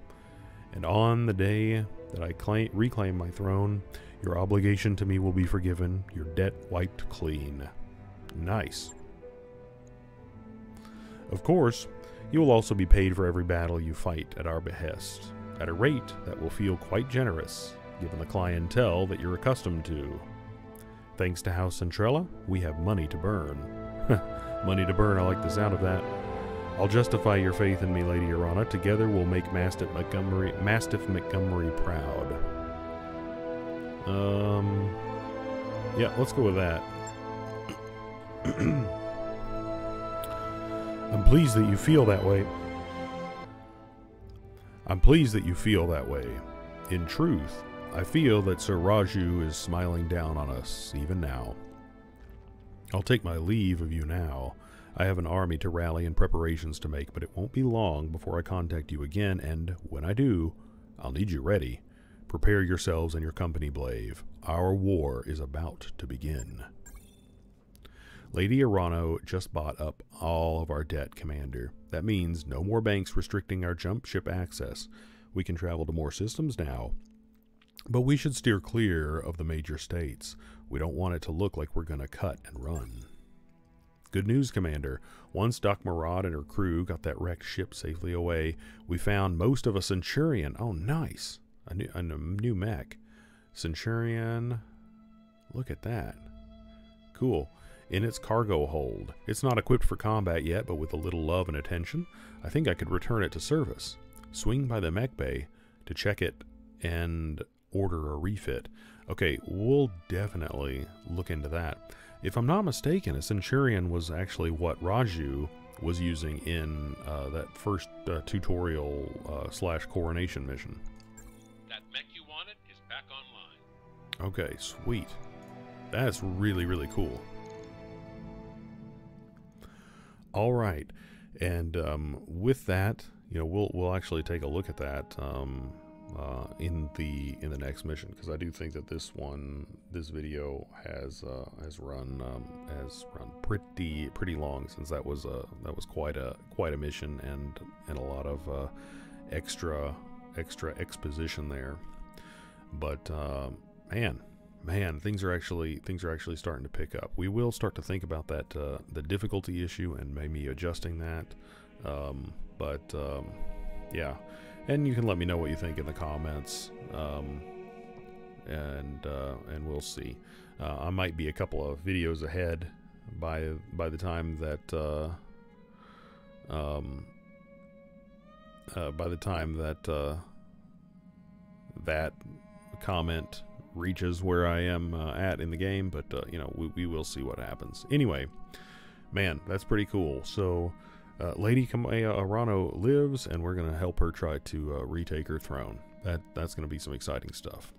And on the day that I reclaim my throne, your obligation to me will be forgiven, your debt wiped clean. Nice. Of course, you will also be paid for every battle you fight at our behest, at a rate that will feel quite generous, given the clientele that you're accustomed to. Thanks to House Centrella, we have money to burn. Money to burn, I like the sound of that. I'll justify your faith in me, Lady Arana. Together we'll make Mastiff Montgomery proud. Yeah, let's go with that. I'm pleased that you feel that way. I'm pleased that you feel that way. In truth, I feel that Sir Raju is smiling down on us, even now. I'll take my leave of you now. I have an army to rally and preparations to make, but it won't be long before I contact you again, and when I do, I'll need you ready. Prepare yourselves and your company, Blave. Our war is about to begin. Lady Arano just bought up all of our debt, Commander. That means no more banks restricting our jump ship access. We can travel to more systems now. But we should steer clear of the major states. We don't want it to look like we're going to cut and run. Good news, Commander. Once Doc Marad and her crew got that wrecked ship safely away, we found most of a Centurion. Oh, nice. A new mech. Centurion. Look at that. Cool. In its cargo hold. It's not equipped for combat yet, but with a little love and attention, I think I could return it to service. Swing by the mech bay to check it and order a refit. Okay, we'll definitely look into that. If I'm not mistaken, a Centurion was actually what Raju was using in that first tutorial / coronation mission. That mech you wanted is back online. Okay, sweet. That's really, really cool. All right, and with that, we'll actually take a look at that in the next mission, because I do think that this video has run pretty long, since that was quite a mission and a lot of extra exposition there. But man, things are actually starting to pick up. We will start to think about that the difficulty issue and maybe adjusting that. Yeah, and you can let me know what you think in the comments, and we'll see. I might be a couple of videos ahead by the time that that comment reaches where I am at in the game, but we will see what happens. Anyway, man, that's pretty cool. So Lady Arano lives, and we're gonna help her try to retake her throne. That's gonna be some exciting stuff.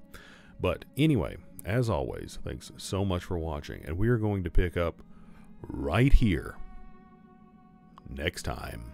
But anyway, as always, thanks so much for watching, and we are going to pick up right here next time.